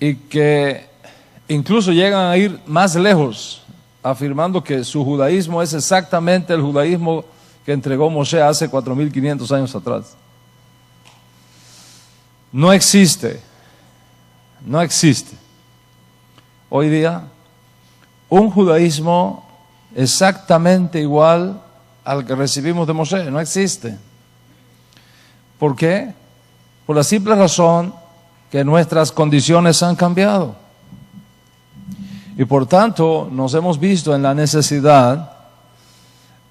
y que incluso llegan a ir más lejos, afirmando que su judaísmo es exactamente el judaísmo que entregó Moshe hace 4.500 años atrás. No existe hoy día un judaísmo exactamente igual al que recibimos de Moshe. No existe. ¿Por qué? Por la simple razón que nuestras condiciones han cambiado. Y por tanto nos hemos visto en la necesidad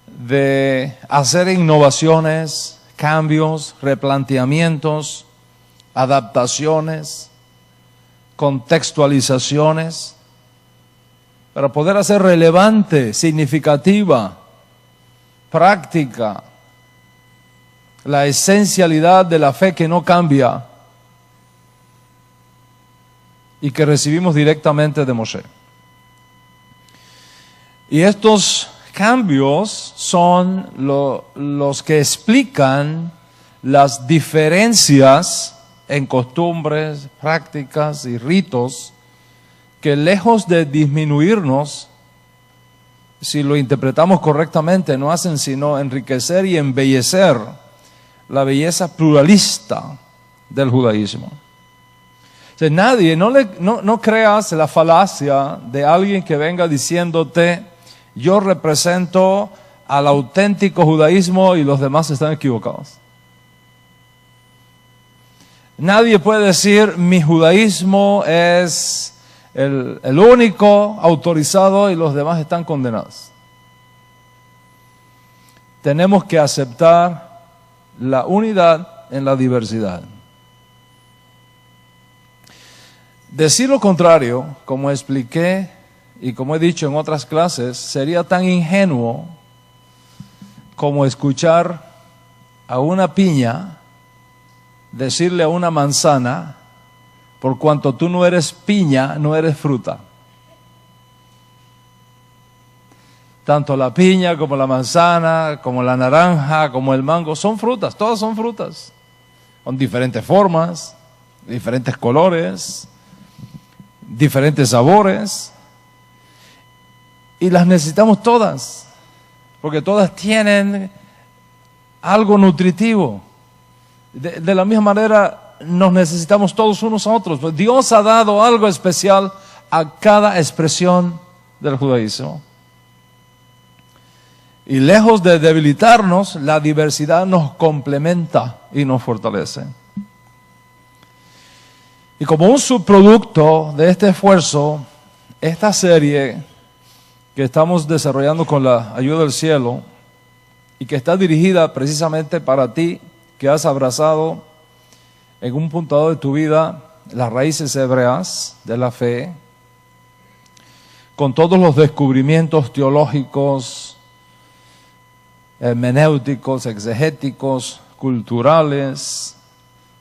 de hacer innovaciones, cambios, replanteamientos, adaptaciones, contextualizaciones, para poder hacer relevante, significativa, práctica, la esencialidad de la fe que no cambia y que recibimos directamente de Moshe. Y estos cambios son los que explican las diferencias en costumbres, prácticas y ritos que, lejos de disminuirnos, si lo interpretamos correctamente, no hacen sino enriquecer y embellecer la belleza pluralista del judaísmo. O sea, nadie, no creas la falacia de alguien que venga diciéndote: yo represento al auténtico judaísmo y los demás están equivocados. Nadie puede decir: mi judaísmo es el único autorizado y los demás están condenados. Tenemos que aceptar la unidad en la diversidad. Decir lo contrario, como expliqué y como he dicho en otras clases, sería tan ingenuo como escuchar a una piña decirle a una manzana: por cuanto tú no eres piña, no eres fruta. Tanto la piña como la manzana, como la naranja, como el mango, son frutas, todas son frutas. Con diferentes formas, diferentes colores, diferentes sabores. Y las necesitamos todas, porque todas tienen algo nutritivo. De la misma manera nos necesitamos todos unos a otros. Pues Dios ha dado algo especial a cada expresión del judaísmo. Y lejos de debilitarnos, la diversidad nos complementa y nos fortalece. Y como un subproducto de este esfuerzo, esta serie que estamos desarrollando con la ayuda del cielo y que está dirigida precisamente para ti, que has abrazado en un punto dado de tu vida las raíces hebreas de la fe, con todos los descubrimientos teológicos, hermenéuticos, exegéticos, culturales,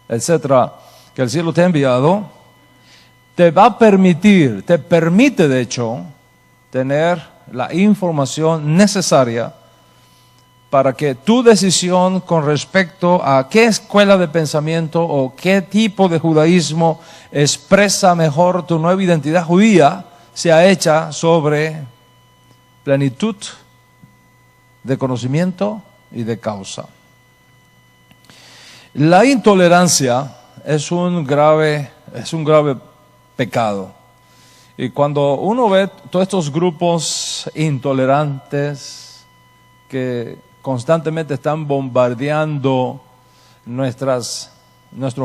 etcétera, que el cielo te ha enviado, te va a permitir, te permite de hecho, tener la información necesaria para que tu decisión con respecto a qué escuela de pensamiento o qué tipo de judaísmo expresa mejor tu nueva identidad judía sea hecha sobre plenitud de conocimiento y de causa. La intolerancia es un grave pecado. Y cuando uno ve todos estos grupos intolerantes que constantemente están bombardeando nuestros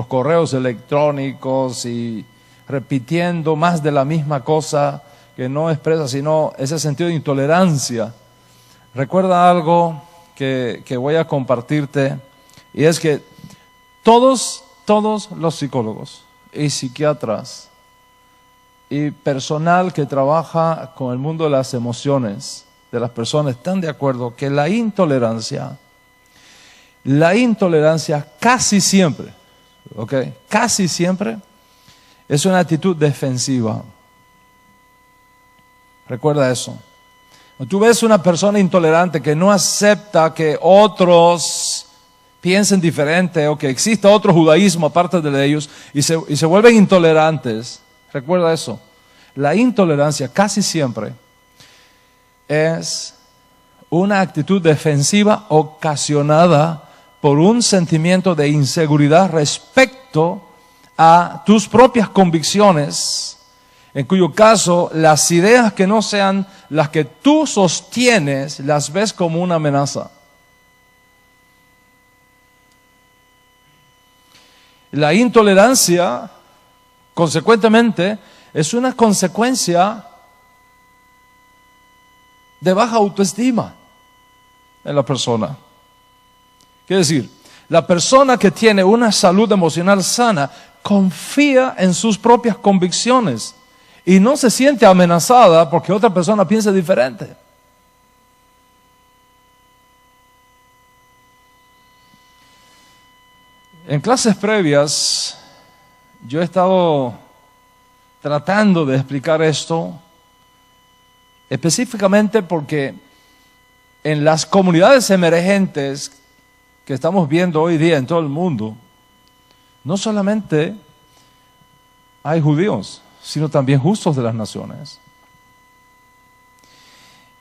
correos electrónicos y repitiendo más de la misma cosa que no expresa sino ese sentido de intolerancia, recuerda algo que voy a compartirte, y es que todos los psicólogos y psiquiatras y personal que trabaja con el mundo de las emociones de las personas están de acuerdo que la intolerancia casi siempre, casi siempre es una actitud defensiva. Recuerda eso. Cuando tú ves una persona intolerante que no acepta que otros piensen diferente o que exista otro judaísmo aparte de ellos y se vuelven intolerantes, Recuerda eso. La intolerancia casi siempre es una actitud defensiva ocasionada por un sentimiento de inseguridad respecto a tus propias convicciones, en cuyo caso las ideas que no sean las que tú sostienes las ves como una amenaza. La intolerancia, consecuentemente, es una consecuencia de baja autoestima en la persona. Quiere decir, la persona que tiene una salud emocional sana confía en sus propias convicciones y no se siente amenazada porque otra persona piense diferente. En clases previas, yo he estado tratando de explicar esto, específicamente porque en las comunidades emergentes que estamos viendo hoy día en todo el mundo, no solamente hay judíos, sino también justos de las naciones.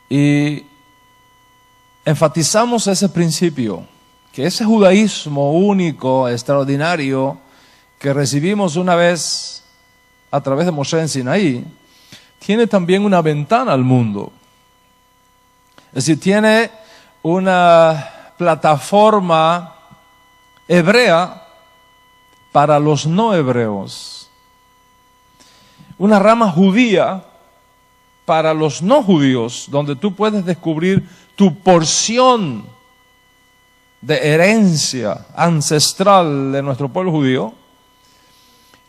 Y enfatizamos ese principio, que ese judaísmo único, extraordinario, que recibimos una vez a través de Moshe en Sinaí, tiene también una ventana al mundo. Es decir, tiene una plataforma hebrea para los no hebreos. Una rama judía para los no judíos, donde tú puedes descubrir tu porción de herencia ancestral de nuestro pueblo judío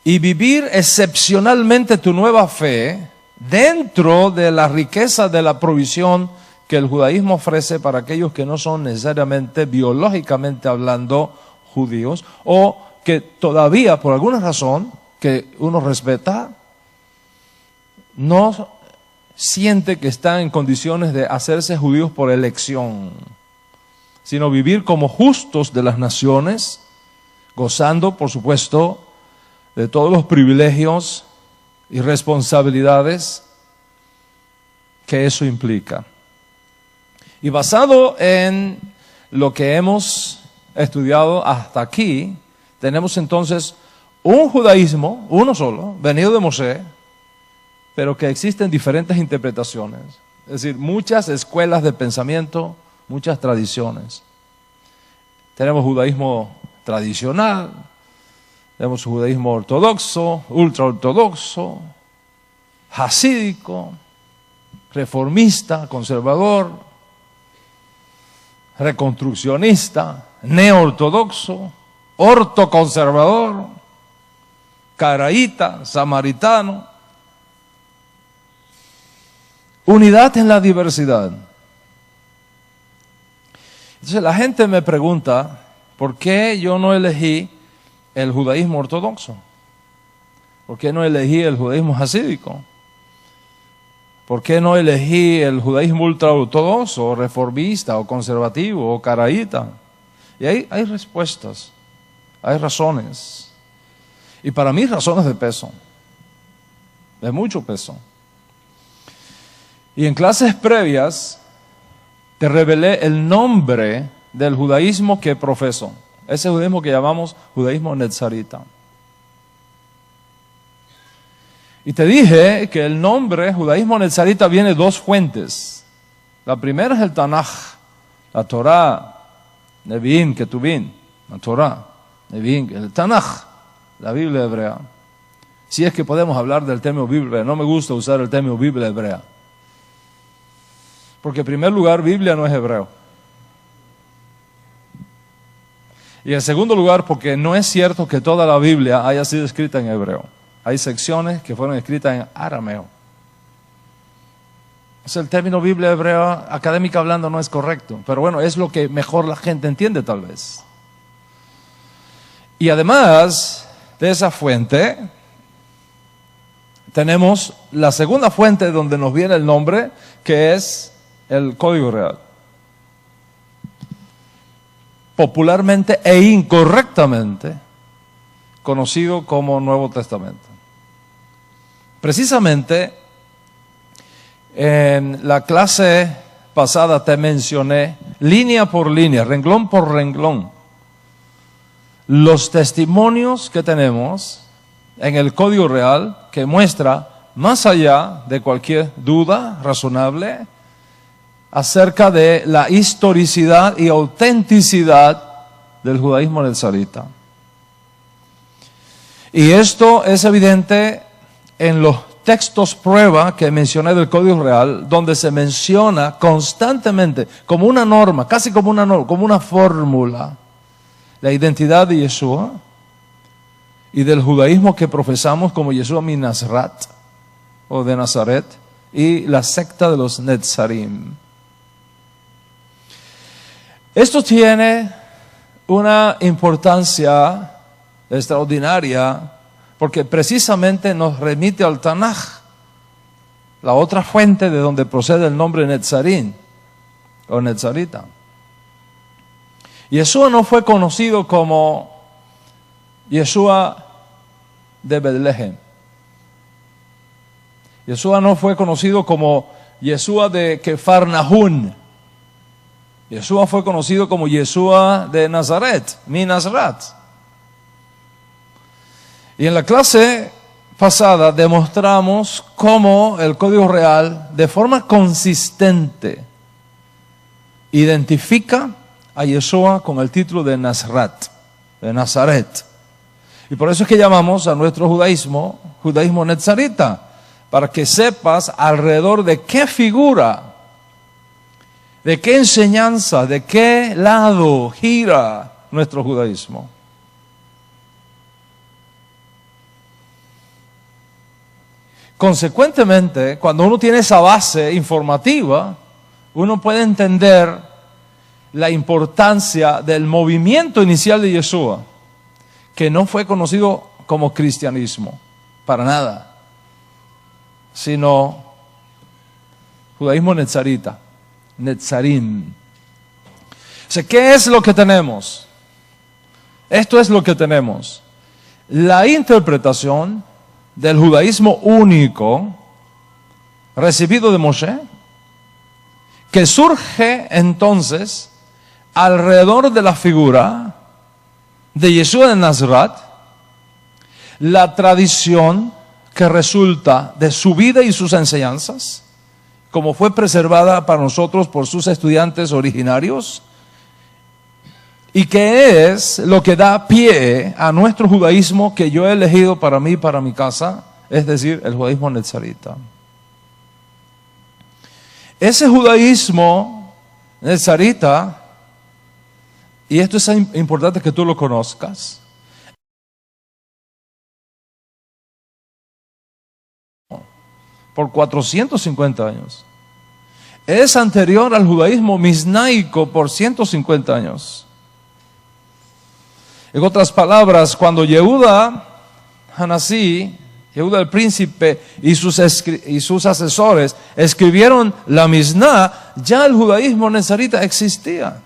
y vivir excepcionalmente tu nueva fe dentro de la riqueza de la provisión que el judaísmo ofrece para aquellos que no son necesariamente, biológicamente hablando, judíos, o que todavía, por alguna razón, que uno respeta, no siente que están en condiciones de hacerse judíos por elección, sino vivir como justos de las naciones, gozando, por supuesto, de todos los privilegios y responsabilidades que eso implica. Y basado en lo que hemos estudiado hasta aquí, tenemos entonces un judaísmo, uno solo, venido de Moshe, pero que existen diferentes interpretaciones. Es decir, muchas escuelas de pensamiento, muchas tradiciones. Tenemos judaísmo tradicional, tenemos judaísmo ortodoxo, ultraortodoxo, hasídico, reformista, conservador, reconstruccionista, neoortodoxo, ortoconservador, caraíta, samaritano. Unidad en la diversidad. Entonces la gente me pregunta, ¿por qué yo no elegí el judaísmo ortodoxo? ¿Por qué no elegí el judaísmo hasídico? ¿Por qué no elegí el judaísmo ultraortodoxo, o reformista, o conservativo, o caraíta? Y hay respuestas, hay razones. Y para mí razones de peso, de mucho peso. Y en clases previas te revelé el nombre del judaísmo que profeso. Ese judaísmo que llamamos judaísmo netzarita. Y te dije que el nombre judaísmo netzarita viene de dos fuentes. La primera es el Tanaj, la Torah, Nevi'im, Ketuvim, la Torah, Nevi'im, el Tanaj, la Biblia hebrea. Si es que podemos hablar del término Biblia, no me gusta usar el término Biblia hebrea. Porque en primer lugar, Biblia no es hebreo. Y en segundo lugar, porque no es cierto que toda la Biblia haya sido escrita en hebreo. Hay secciones que fueron escritas en arameo. El término Biblia hebrea, académica hablando, no es correcto. Pero bueno, es lo que mejor la gente entiende tal vez. Y además de esa fuente, tenemos la segunda fuente donde nos viene el nombre, que es el Código Real. Popularmente e incorrectamente conocido como Nuevo Testamento. Precisamente, en la clase pasada te mencioné, línea por línea, renglón por renglón, los testimonios que tenemos en el Código Real que muestra, más allá de cualquier duda razonable, acerca de la historicidad y autenticidad del judaísmo nazarita. Y esto es evidente en los textos prueba que mencioné del Código Real, donde se menciona constantemente, como una norma, casi como una norma, como una fórmula, la identidad de Yeshua y del judaísmo que profesamos como Yeshua mi Nazrat, o de Nazaret, y la secta de los Netzarim. Esto tiene una importancia extraordinaria porque precisamente nos remite al Tanaj, la otra fuente de donde procede el nombre Netzarim o Netzarita. Yeshua no fue conocido como Yeshua de Betlehem. Yeshua no fue conocido como Yeshua de Kefarnahún. Yeshua fue conocido como Yeshua de Nazaret, mi Nazrat. Y en la clase pasada demostramos cómo el Código Real, de forma consistente, identifica a Yeshua con el título de Nazrat, de Nazaret. Y por eso es que llamamos a nuestro judaísmo, judaísmo netzarita, para que sepas alrededor de qué figura, de qué enseñanza, de qué lado gira nuestro judaísmo. Consecuentemente, cuando uno tiene esa base informativa, uno puede entender la importancia del movimiento inicial de Yeshua, que no fue conocido como cristianismo, para nada, sino judaísmo netzarita, Netzarim. O sea, ¿qué es lo que tenemos? Esto es lo que tenemos. La interpretación del judaísmo único recibido de Moshe, que surge entonces alrededor de la figura de Yeshua de Nazaret, la tradición que resulta de su vida y sus enseñanzas, como fue preservada para nosotros por sus estudiantes originarios, y que es lo que da pie a nuestro judaísmo que yo he elegido para mí, para mi casa, es decir, el judaísmo netzarita. Ese judaísmo netzarita, y esto es importante que tú lo conozcas, por 450 años. Es anterior al judaísmo misnaico por 150 años. En otras palabras, cuando Yehuda Hanasí, Yehuda el príncipe y sus asesores escribieron la Misná, ya el judaísmo nezarita existía.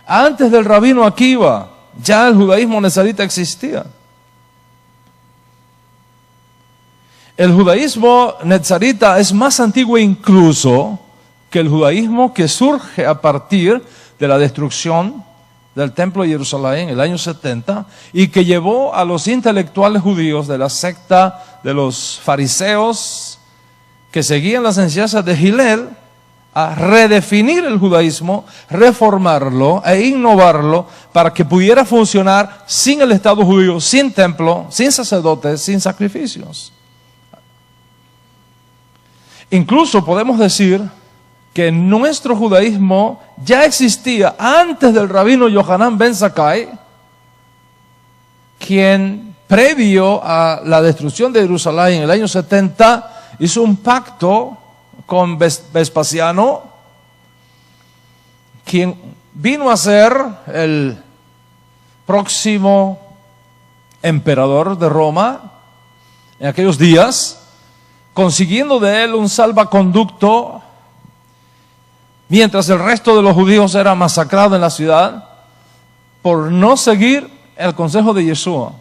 Antes del rabino Akiva, ya el judaísmo nezarita existía. El judaísmo netzarita es más antiguo incluso que el judaísmo que surge a partir de la destrucción del templo de Jerusalén en el año 70 y que llevó a los intelectuales judíos de la secta de los fariseos que seguían las enseñanzas de Hillel a redefinir el judaísmo, reformarlo e innovarlo para que pudiera funcionar sin el Estado judío, sin templo, sin sacerdotes, sin sacrificios. Incluso podemos decir que nuestro judaísmo ya existía antes del rabino Yohanan ben Zakkai, quien previo a la destrucción de Jerusalén en el año 70 hizo un pacto con Vespasiano, quien vino a ser el próximo emperador de Roma en aquellos días, consiguiendo de él un salvaconducto mientras el resto de los judíos era masacrado en la ciudad por no seguir el consejo de Yeshua.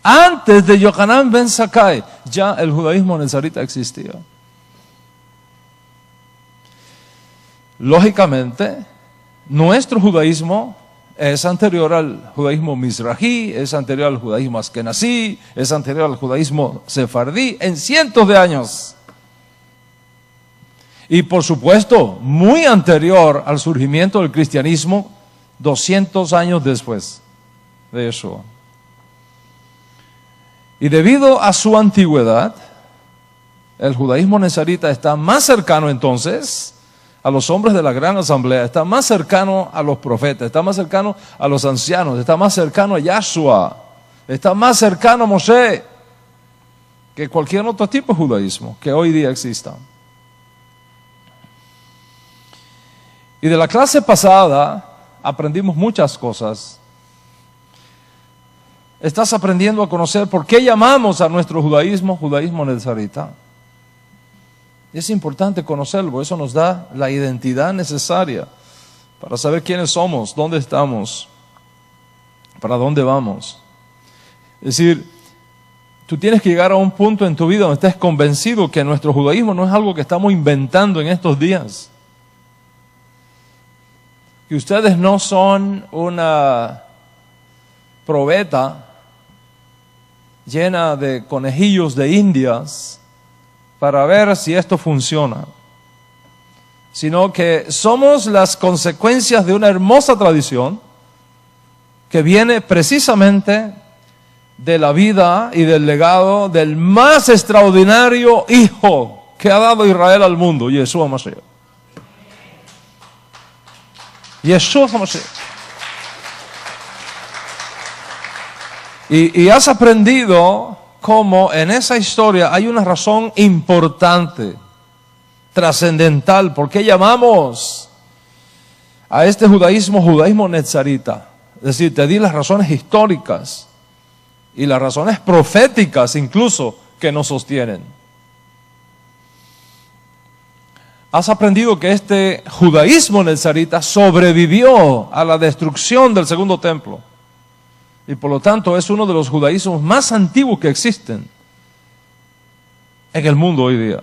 Antes de Yohanan ben Zakkai, ya el judaísmo nazarita existía. Lógicamente, nuestro judaísmo es anterior al judaísmo mizrahi, es anterior al judaísmo askenazí, es anterior al judaísmo sefardí en cientos de años. Y por supuesto, muy anterior al surgimiento del cristianismo, 200 años después de Yeshua. Y debido a su antigüedad, el judaísmo nazarita está más cercano entonces a los hombres de la gran asamblea, está más cercano a los profetas, está más cercano a los ancianos, está más cercano a Yahshua, está más cercano a Moshe que cualquier otro tipo de judaísmo que hoy día exista. Y de la clase pasada aprendimos muchas cosas. Estás aprendiendo a conocer por qué llamamos a nuestro judaísmo nazarita. Es importante conocerlo, eso nos da la identidad necesaria para saber quiénes somos, dónde estamos, para dónde vamos. Es decir, tú tienes que llegar a un punto en tu vida donde estés convencido que nuestro judaísmo no es algo que estamos inventando en estos días. Que ustedes no son una probeta llena de conejillos de indias para ver si esto funciona, sino que somos las consecuencias de una hermosa tradición que viene precisamente de la vida y del legado del más extraordinario hijo que ha dado Israel al mundo, Yeshua Mashiach. Yeshua Mashiach. Y has aprendido cómo en esa historia hay una razón importante, trascendental. ¿Por qué llamamos a este judaísmo nazarita? Es decir, te di las razones históricas y las razones proféticas incluso que nos sostienen. Has aprendido que este judaísmo nazarita sobrevivió a la destrucción del segundo templo. Y por lo tanto es uno de los judaísmos más antiguos que existen en el mundo hoy día.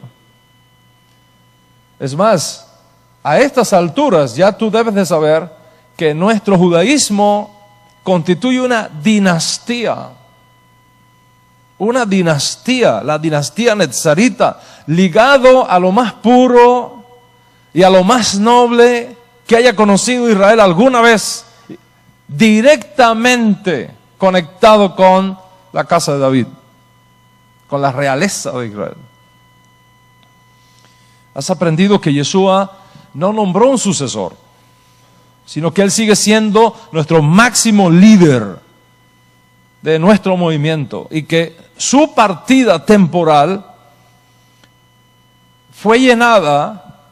Es más, a estas alturas ya tú debes de saber que nuestro judaísmo constituye una dinastía. Una dinastía, la dinastía nazarita, ligado a lo más puro y a lo más noble que haya conocido Israel alguna vez, directamente conectado con la casa de David, con la realeza de Israel. Has aprendido que Yeshua no nombró un sucesor, sino que Él sigue siendo nuestro máximo líder de nuestro movimiento y que su partida temporal fue llenada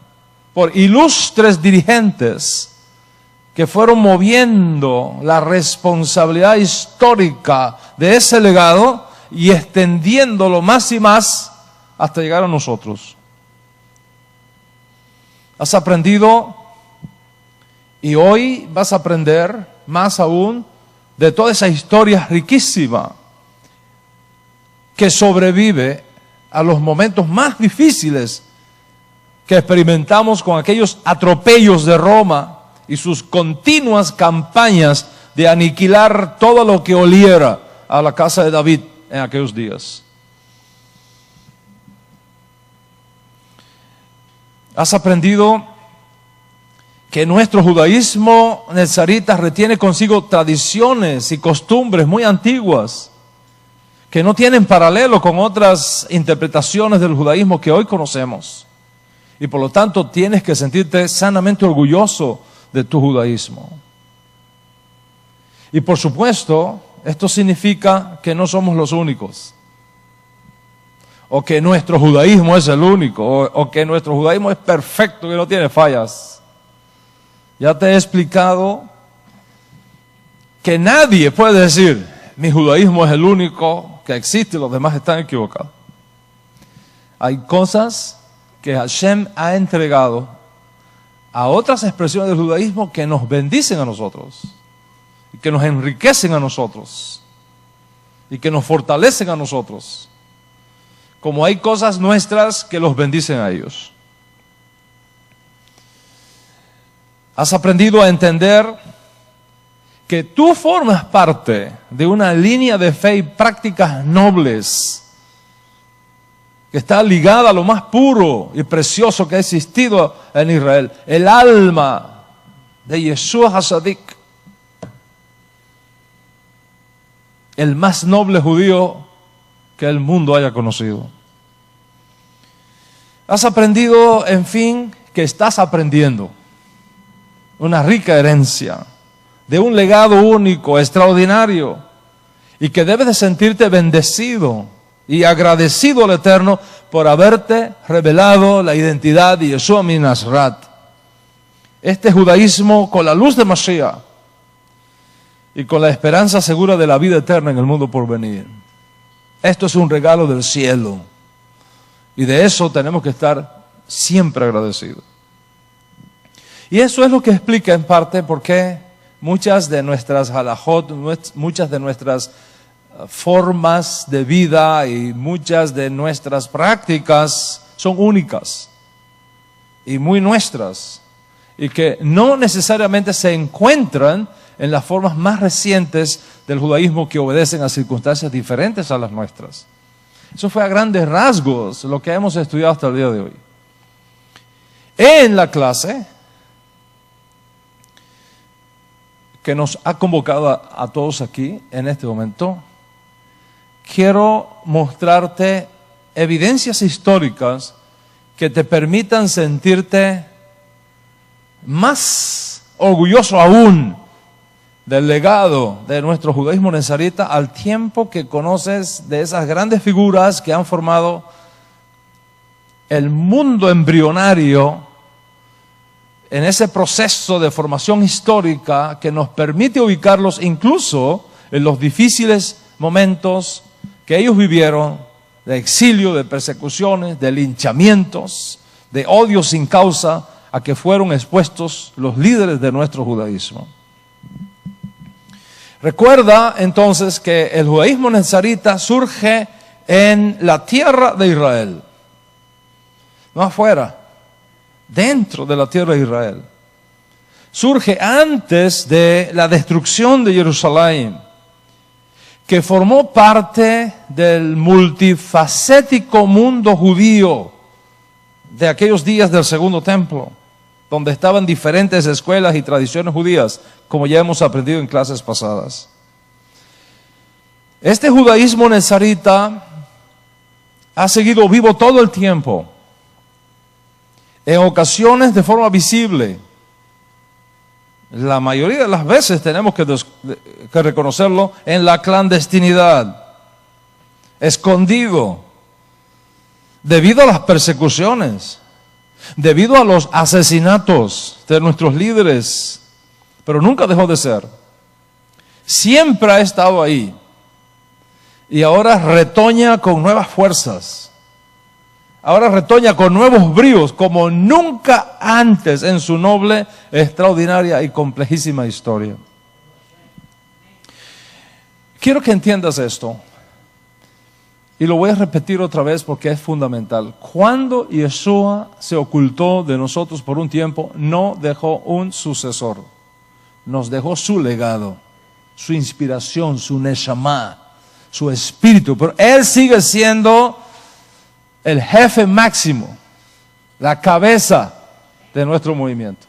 por ilustres dirigentes que fueron moviendo la responsabilidad histórica de ese legado y extendiéndolo más y más hasta llegar a nosotros. Has aprendido y hoy vas a aprender más aún de toda esa historia riquísima que sobrevive a los momentos más difíciles que experimentamos con aquellos atropellos de Roma y sus continuas campañas de aniquilar todo lo que oliera a la casa de David en aquellos días. Has aprendido que nuestro judaísmo nazarita retiene consigo tradiciones y costumbres muy antiguas que no tienen paralelo con otras interpretaciones del judaísmo que hoy conocemos. Y por lo tanto tienes que sentirte sanamente orgulloso de tu judaísmo. Y por supuesto, esto significa que no somos los únicos, o que nuestro judaísmo es el único, o que nuestro judaísmo es perfecto y no tiene fallas. Ya te he explicado que nadie puede decir, mi judaísmo es el único que existe y los demás están equivocados. Hay cosas que Hashem ha entregado a otras expresiones del judaísmo que nos bendicen a nosotros y que nos enriquecen a nosotros y que nos fortalecen a nosotros, como hay cosas nuestras que los bendicen a ellos. Has aprendido a entender que tú formas parte de una línea de fe y prácticas nobles que está ligada a lo más puro y precioso que ha existido en Israel, el alma de Yeshua HaSadik, el más noble judío que el mundo haya conocido. Has aprendido, en fin, que estás aprendiendo una rica herencia de un legado único, extraordinario, y que debes de sentirte bendecido y agradecido al Eterno por haberte revelado la identidad de Yeshua mi Nazaret. Este judaísmo con la luz de Mashiach y con la esperanza segura de la vida eterna en el mundo por venir. Esto es un regalo del cielo y de eso tenemos que estar siempre agradecidos. Y eso es lo que explica en parte por qué muchas de nuestras halajot, muchas de nuestras formas de vida y muchas de nuestras prácticas son únicas y muy nuestras, y que no necesariamente se encuentran en las formas más recientes del judaísmo que obedecen a circunstancias diferentes a las nuestras. Eso fue a grandes rasgos lo que hemos estudiado hasta el día de hoy. En la clase que nos ha convocado a todos aquí en este momento, quiero mostrarte evidencias históricas que te permitan sentirte más orgulloso aún del legado de nuestro judaísmo nazarita, al tiempo que conoces de esas grandes figuras que han formado el mundo embrionario en ese proceso de formación histórica que nos permite ubicarlos incluso en los difíciles momentos que ellos vivieron, de exilio, de persecuciones, de linchamientos, de odio sin causa a que fueron expuestos los líderes de nuestro judaísmo. Recuerda entonces que el judaísmo nazarita surge en la tierra de Israel, no afuera, dentro de la tierra de Israel. Surge antes de la destrucción de Jerusalén, que formó parte del multifacético mundo judío de aquellos días del segundo templo, donde estaban diferentes escuelas y tradiciones judías, como ya hemos aprendido en clases pasadas. Este judaísmo nazarita ha seguido vivo todo el tiempo, en ocasiones de forma visible. La mayoría de las veces tenemos que reconocerlo en la clandestinidad, escondido, debido a las persecuciones, debido a los asesinatos de nuestros líderes, pero nunca dejó de ser. Siempre ha estado ahí y ahora retoña con nuevas fuerzas. Ahora retoña con nuevos bríos como nunca antes en su noble, extraordinaria y complejísima historia. Quiero que entiendas esto. Y lo voy a repetir otra vez porque es fundamental. Cuando Yeshua se ocultó de nosotros por un tiempo, no dejó un sucesor. Nos dejó su legado, su inspiración, su neshama, su espíritu. Pero Él sigue siendo el jefe máximo, la cabeza de nuestro movimiento.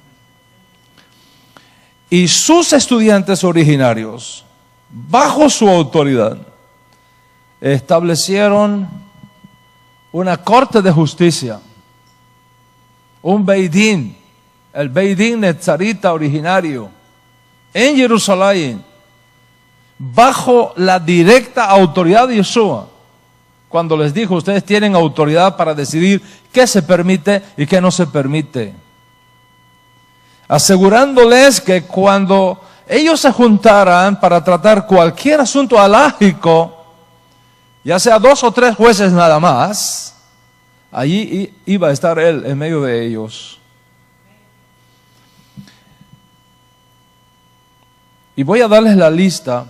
Y sus estudiantes originarios, bajo su autoridad, establecieron una corte de justicia, un Beidín, el Beidín Netzarita originario, en Jerusalén, bajo la directa autoridad de Yeshua, cuando les dijo: ustedes tienen autoridad para decidir qué se permite y qué no se permite, asegurándoles que cuando ellos se juntaran para tratar cualquier asunto alágico, ya sea 2 o 3 jueces nada más, allí iba a estar Él en medio de ellos. Y voy a darles la lista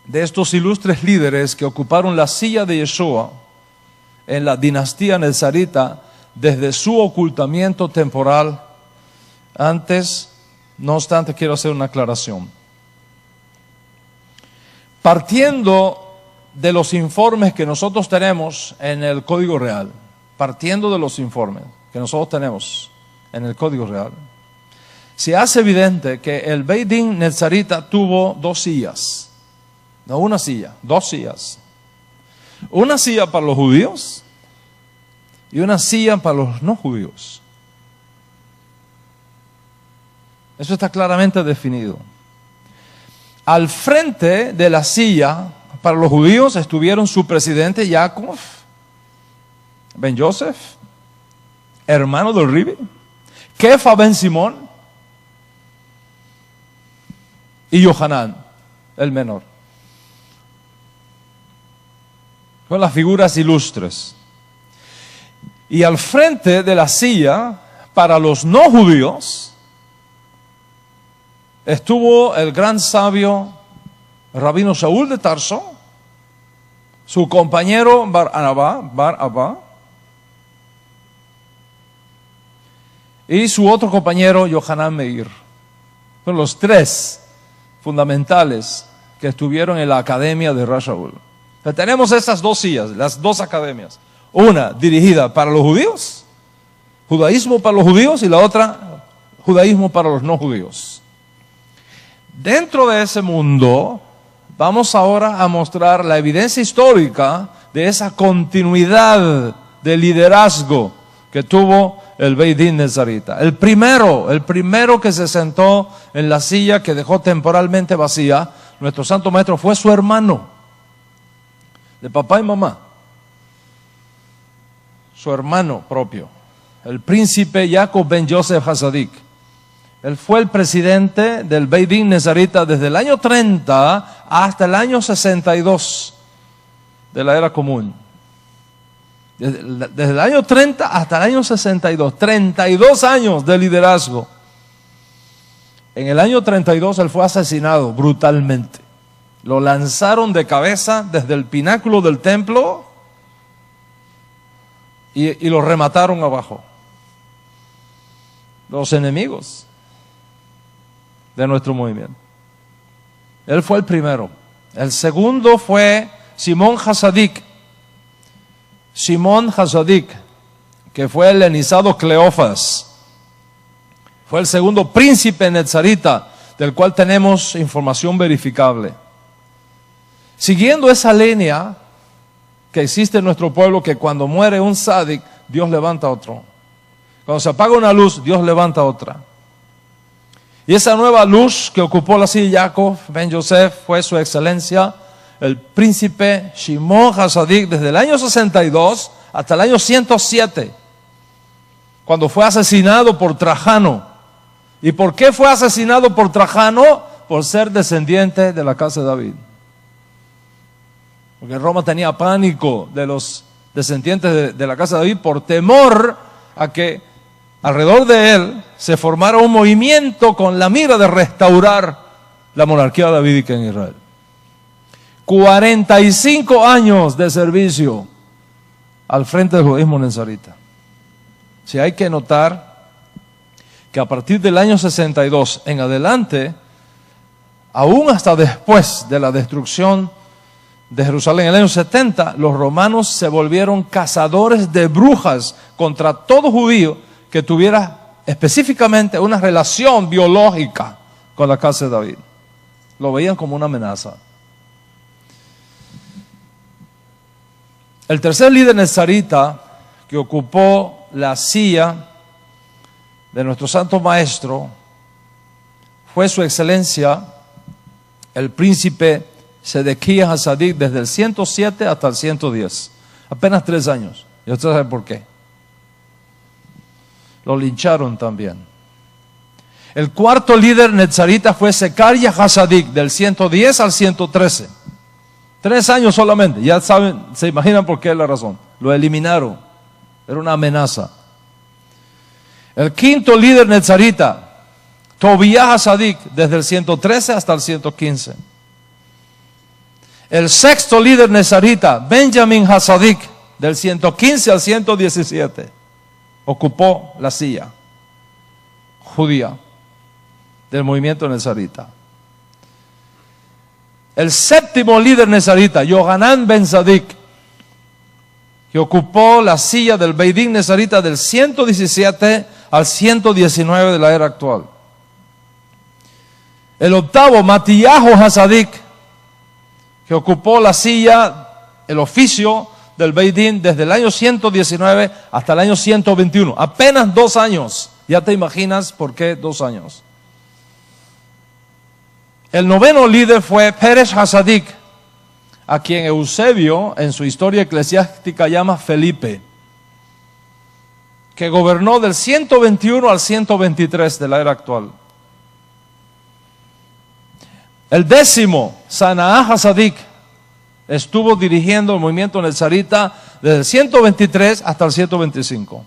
de estos ilustres líderes que ocuparon la silla de Yeshua en la dinastía nezarita desde su ocultamiento temporal. Antes, no obstante, quiero hacer una aclaración. Partiendo de los informes que nosotros tenemos en el Código Real, partiendo de los informes que nosotros tenemos en el Código Real, se hace evidente que el Beit Din nezarita tuvo dos sillas, no una silla, dos sillas. Una silla para los judíos y una silla para los no judíos. Eso está claramente definido. Al frente de la silla para los judíos estuvieron su presidente Jacob ben Joseph, hermano del Ribi, Kefa ben Simón y Yohanan, el menor. Son las figuras ilustres. Y al frente de la silla, para los no judíos, estuvo el gran sabio Rabino Shaul de Tarso, su compañero Bar Abba, y su otro compañero Yohanan Meir. Son los tres fundamentales que estuvieron en la academia de Rav Shaul. Tenemos estas dos sillas, las dos academias. Una dirigida para los judíos, judaísmo para los judíos, y la otra, judaísmo para los no judíos. Dentro de ese mundo, vamos ahora a mostrar la evidencia histórica de esa continuidad de liderazgo que tuvo el Beit Din nezarita. El primero que se sentó en la silla que dejó temporalmente vacía, nuestro santo maestro, fue su hermano, de papá y mamá. Su hermano propio, el príncipe Jacob ben Joseph Hasadik. Él fue el presidente del Beit Din nezarita desde el año 30 hasta el año 62 de la era común. Desde el año 30 hasta el año 62, 32 años de liderazgo. En el año 32 él fue asesinado brutalmente. Lo lanzaron de cabeza desde el pináculo del templo y lo remataron abajo. Los enemigos de nuestro movimiento. Él fue el primero. El segundo fue Simón Hasadik. Simón Hasadik, que fue el helenizado Cleofas. Fue el segundo príncipe nezarita, del cual tenemos información verificable. Siguiendo esa línea que existe en nuestro pueblo, que cuando muere un sádic, Dios levanta otro. Cuando se apaga una luz, Dios levanta otra. Y esa nueva luz que ocupó la silla de Jacob ben Joseph fue su excelencia, el príncipe Shimon Hasadik, desde el año 62 hasta el año 107, cuando fue asesinado por Trajano. ¿Y por qué fue asesinado por Trajano? Por ser descendiente de la casa de David. Porque Roma tenía pánico de los descendientes de la casa de David por temor a que alrededor de él se formara un movimiento con la mira de restaurar la monarquía davídica en Israel. 45 años de servicio al frente del judaísmo nezarita. Si hay que notar que a partir del año 62 en adelante, aún hasta después de la destrucción de Jerusalén en el año 70, los romanos se volvieron cazadores de brujas contra todo judío que tuviera específicamente una relación biológica con la casa de David. Lo veían como una amenaza. El tercer líder nezarita que ocupó la silla de nuestro santo maestro fue su excelencia, el príncipe Sedequías Hasadik, desde el 107 hasta el 110. Apenas 3 años. Y ustedes saben por qué. Lo lincharon también. El cuarto líder nezarita fue Secaria Hasadik, del 110 al 113. 3 años solamente. Ya saben, se imaginan por qué es la razón. Lo eliminaron. Era una amenaza. El quinto líder nezarita, Tobías Hasadik, desde el 113 hasta el 115. El sexto líder nezarita, Benjamin Hasadik, del 115 al 117, ocupó la silla judía del movimiento nezarita. El séptimo líder nezarita, Yohanan ben Zadik, que ocupó la silla del Beidín nezarita del 117 al 119 de la era actual. El octavo, Matillahu Hasadik, que ocupó la silla, el oficio del Beidín desde el año 119 hasta el año 121. Apenas 2 años. Ya te imaginas por qué 2 años. El noveno líder fue Peresh Hasadik, a quien Eusebio en su historia eclesiástica llama Felipe, que gobernó del 121 al 123 de la era actual. El décimo, Sanaá Hasadik, estuvo dirigiendo el movimiento nezarita desde el 123 hasta el 125.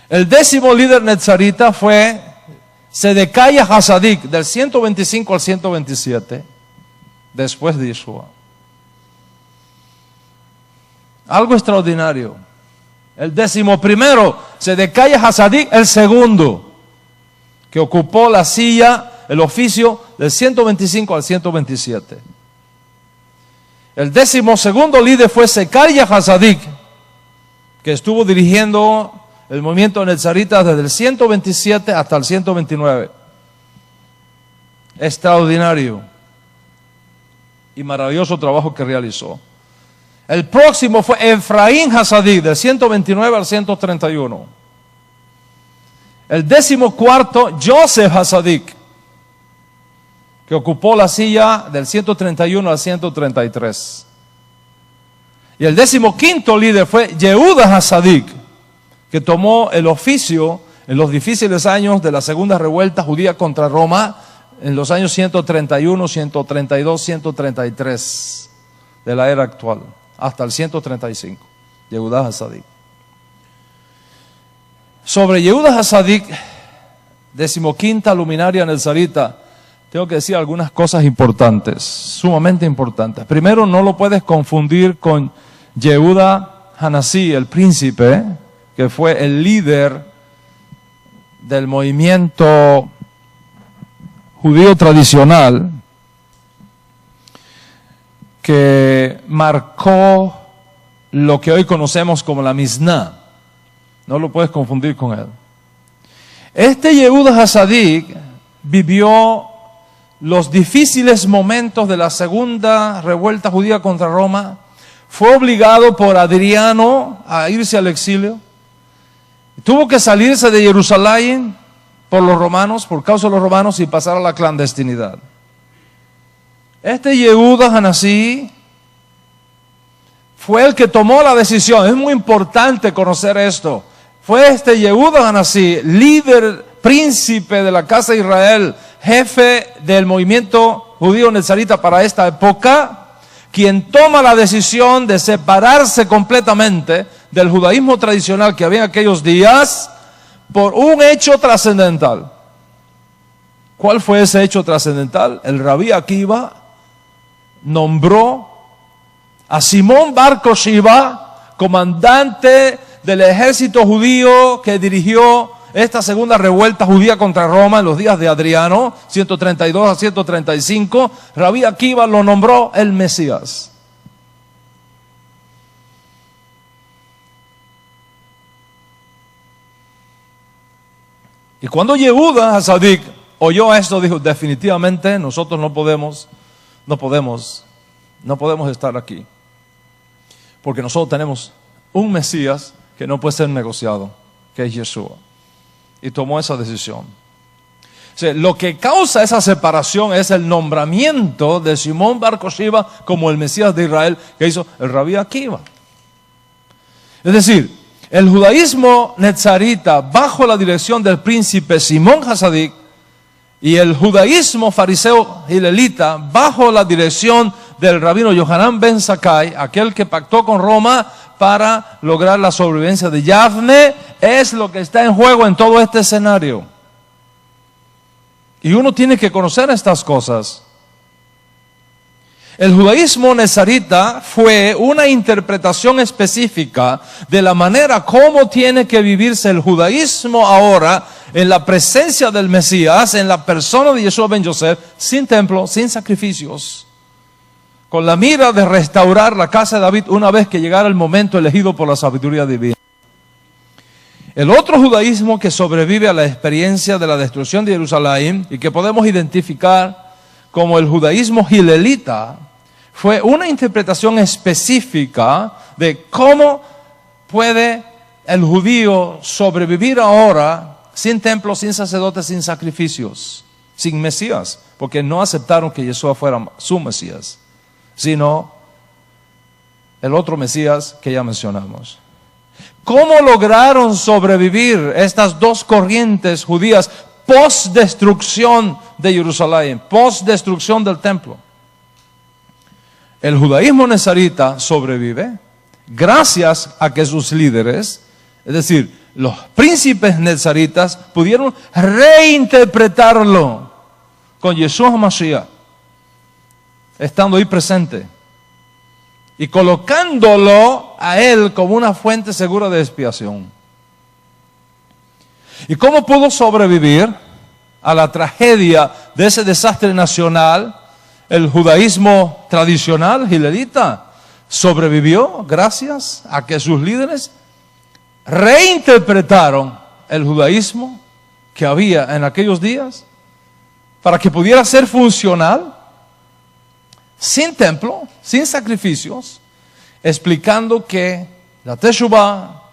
El décimo líder nezarita fue Sedecaya Hasadik, del 125 al 127, después de Yeshua. Algo extraordinario. El décimo primero, Sedecaya Hasadik, el segundo, que ocupó la silla, el oficio, del 125 al 127. El décimo segundo líder fue Secaria Hasadik, que estuvo dirigiendo el movimiento nezarita desde el 127 hasta el 129. Extraordinario y maravilloso trabajo que realizó. El próximo fue Efraín Hasadik, del 129 al 131. El 14º, Joseph Hasadik, que ocupó la silla del 131 al 133. Y el 15º líder fue Yehuda Hasadik, que tomó el oficio en los difíciles años de la segunda revuelta judía contra Roma, en los años 131, 132, 133 de la era actual, hasta el 135. Yehuda Hasadik. Sobre Yehuda Hasadik, 15ª luminaria nezarita, tengo que decir algunas cosas importantes, sumamente importantes. Primero, no lo puedes confundir con Yehuda Hanasí, el príncipe, que fue el líder del movimiento judío tradicional, que marcó lo que hoy conocemos como la Misná. No lo puedes confundir con él. Este Yehuda Hasadik vivió los difíciles momentos de la segunda revuelta judía contra Roma. Fue obligado por Adriano a irse al exilio. Tuvo que salirse de Jerusalén por los romanos, por causa de los romanos, y pasar a la clandestinidad. Este Yehuda Hanasí fue el que tomó la decisión. Es muy importante conocer esto. Fue este Yehuda Hanasí, líder, príncipe de la casa de Israel, jefe del movimiento judío nezarita para esta época, quien toma la decisión de separarse completamente del judaísmo tradicional que había en aquellos días por un hecho trascendental. ¿Cuál fue ese hecho trascendental? El Rabí Akiva nombró a Simón bar Koshiva comandante del ejército judío que dirigió esta segunda revuelta judía contra Roma en los días de Adriano, 132 a 135. Rabí Akiva lo nombró el Mesías. Y cuando Yehuda Hasadik oyó esto, dijo: definitivamente nosotros no podemos estar aquí, porque nosotros tenemos un Mesías que no puede ser negociado, que es Yeshua. Y tomó esa decisión. O sea, lo que causa esa separación es el nombramiento de Simón bar Koshiva como el Mesías de Israel que hizo el Rabí Akiva. Es decir, el judaísmo nezarita bajo la dirección del príncipe Simón Hasadik y el judaísmo fariseo hilelita bajo la dirección del rabino Yohanan ben Zakkai, aquel que pactó con Roma para lograr la sobrevivencia de Yavne, es lo que está en juego en todo este escenario. Y uno tiene que conocer estas cosas. El judaísmo nezarita fue una interpretación específica de la manera como tiene que vivirse el judaísmo ahora en la presencia del Mesías, en la persona de Yeshua ben Yosef, sin templo, sin sacrificios, con la mira de restaurar la casa de David una vez que llegara el momento elegido por la sabiduría divina. El otro judaísmo que sobrevive a la experiencia de la destrucción de Jerusalén y que podemos identificar como el judaísmo gilelita, fue una interpretación específica de cómo puede el judío sobrevivir ahora sin templo, sin sacerdotes, sin sacrificios, sin Mesías, porque no aceptaron que Yeshua fuera su Mesías, sino el otro Mesías que ya mencionamos. ¿Cómo lograron sobrevivir estas dos corrientes judías post-destrucción de Jerusalén, post-destrucción del templo? El judaísmo nezarita sobrevive gracias a que sus líderes, es decir, los príncipes nezaritas, pudieron reinterpretarlo con Yeshua Mashiach, estando ahí presente y colocándolo a él como una fuente segura de expiación. ¿Y cómo pudo sobrevivir a la tragedia de ese desastre nacional? El judaísmo tradicional, gilelita, sobrevivió gracias a que sus líderes reinterpretaron el judaísmo que había en aquellos días para que pudiera ser funcional, sin templo, sin sacrificios, explicando que la teshuvah,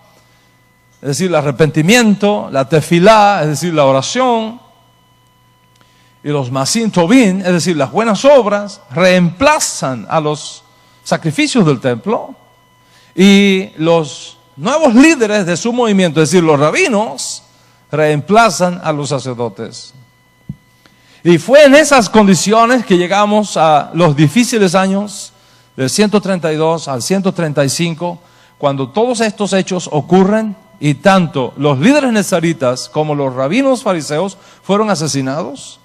es decir, el arrepentimiento, la tefilá, es decir, la oración, y los masim tovim, es decir, las buenas obras, reemplazan a los sacrificios del templo, y los nuevos líderes de su movimiento, es decir, los rabinos, reemplazan a los sacerdotes. Y fue en esas condiciones que llegamos a los difíciles años del 132 al 135, cuando todos estos hechos ocurren y tanto los líderes nezaritas como los rabinos fariseos fueron asesinados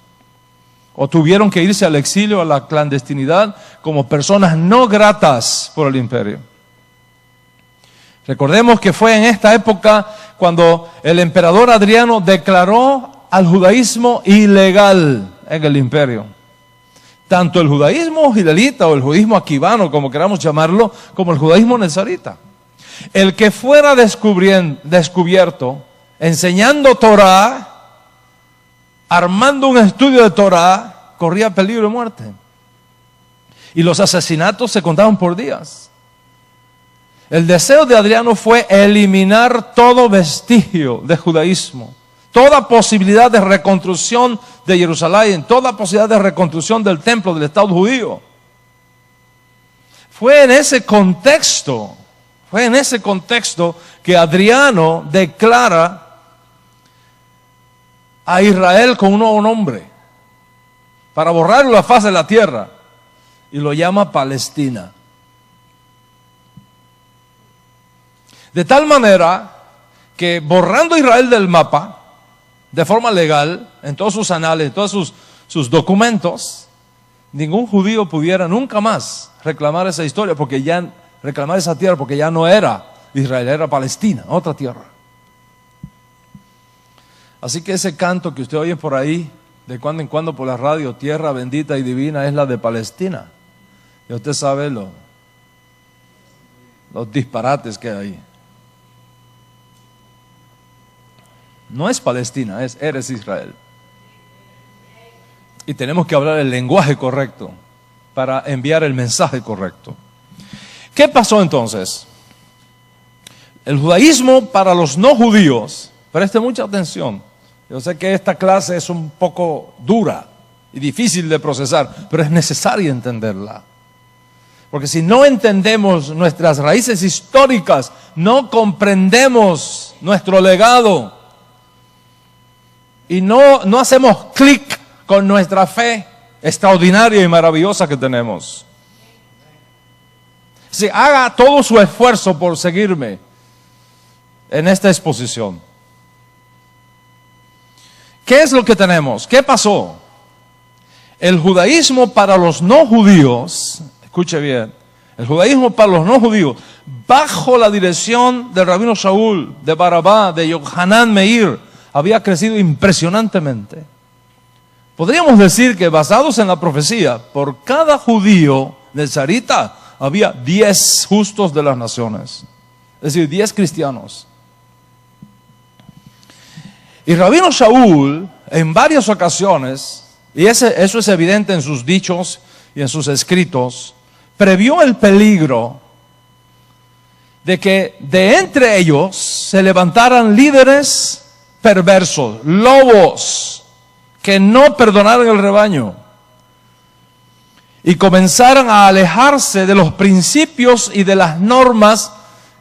o tuvieron que irse al exilio, a la clandestinidad, como personas no gratas por el imperio. Recordemos que fue en esta época cuando el emperador Adriano declaró al judaísmo ilegal en el imperio. Tanto el judaísmo gilelita o el judaísmo aquivano, como queramos llamarlo, como el judaísmo nezarita. El que fuera descubierto enseñando Torah, armando un estudio de Torah, corría peligro de muerte. Y los asesinatos se contaban por días. El deseo de Adriano fue eliminar todo vestigio de judaísmo, toda posibilidad de reconstrucción de Jerusalén, toda posibilidad de reconstrucción del templo, del Estado judío. Fue en ese contexto que Adriano declara a Israel con un nuevo nombre, para borrarlo de la faz de la tierra, y lo llama Palestina. De tal manera que borrando a Israel del mapa, de forma legal, en todos sus anales, en todos sus documentos, ningún judío pudiera nunca más reclamar esa historia, reclamar esa tierra, porque ya no era Israel, era Palestina, otra tierra. Así que ese canto que usted oye por ahí, de cuando en cuando por la radio, tierra bendita y divina, es la de Palestina. Y usted sabe los disparates que hay ahí. No es Palestina, eres Israel. Y tenemos que hablar el lenguaje correcto para enviar el mensaje correcto. ¿Qué pasó entonces? El judaísmo para los no judíos, preste mucha atención. Yo sé que esta clase es un poco dura y difícil de procesar, pero es necesario entenderla. Porque si no entendemos nuestras raíces históricas, no comprendemos nuestro legado. Y no hacemos clic con nuestra fe extraordinaria y maravillosa que tenemos. Si haga todo su esfuerzo por seguirme en esta exposición. ¿Qué es lo que tenemos? ¿Qué pasó? El judaísmo para los no judíos, escuche bien, el judaísmo para los no judíos, bajo la dirección del rabino Shaul, de Barabá, de Yohanan Meir, había crecido impresionantemente. Podríamos decir que basados en la profecía, por cada judío nezarita había 10 justos de las naciones, es decir, 10 cristianos. Y rabino Shaul, en varias ocasiones, y eso es evidente en sus dichos y en sus escritos, previó el peligro de que de entre ellos se levantaran líderes perversos, lobos, que no perdonaran el rebaño y comenzaran a alejarse de los principios y de las normas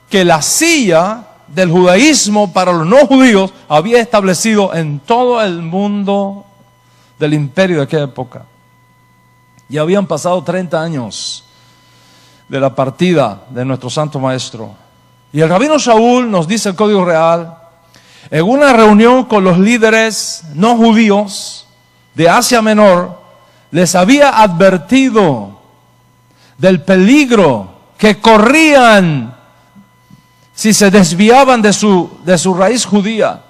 que la silla del judaísmo para los no judíos había establecido en todo el mundo del imperio de aquella época. Ya habían pasado 30 años de la partida de nuestro santo maestro. Y el rabino Shaul, nos dice el Código Real, en una reunión con los líderes no judíos de Asia Menor, les había advertido del peligro que corrían si se desviaban de su raíz judía.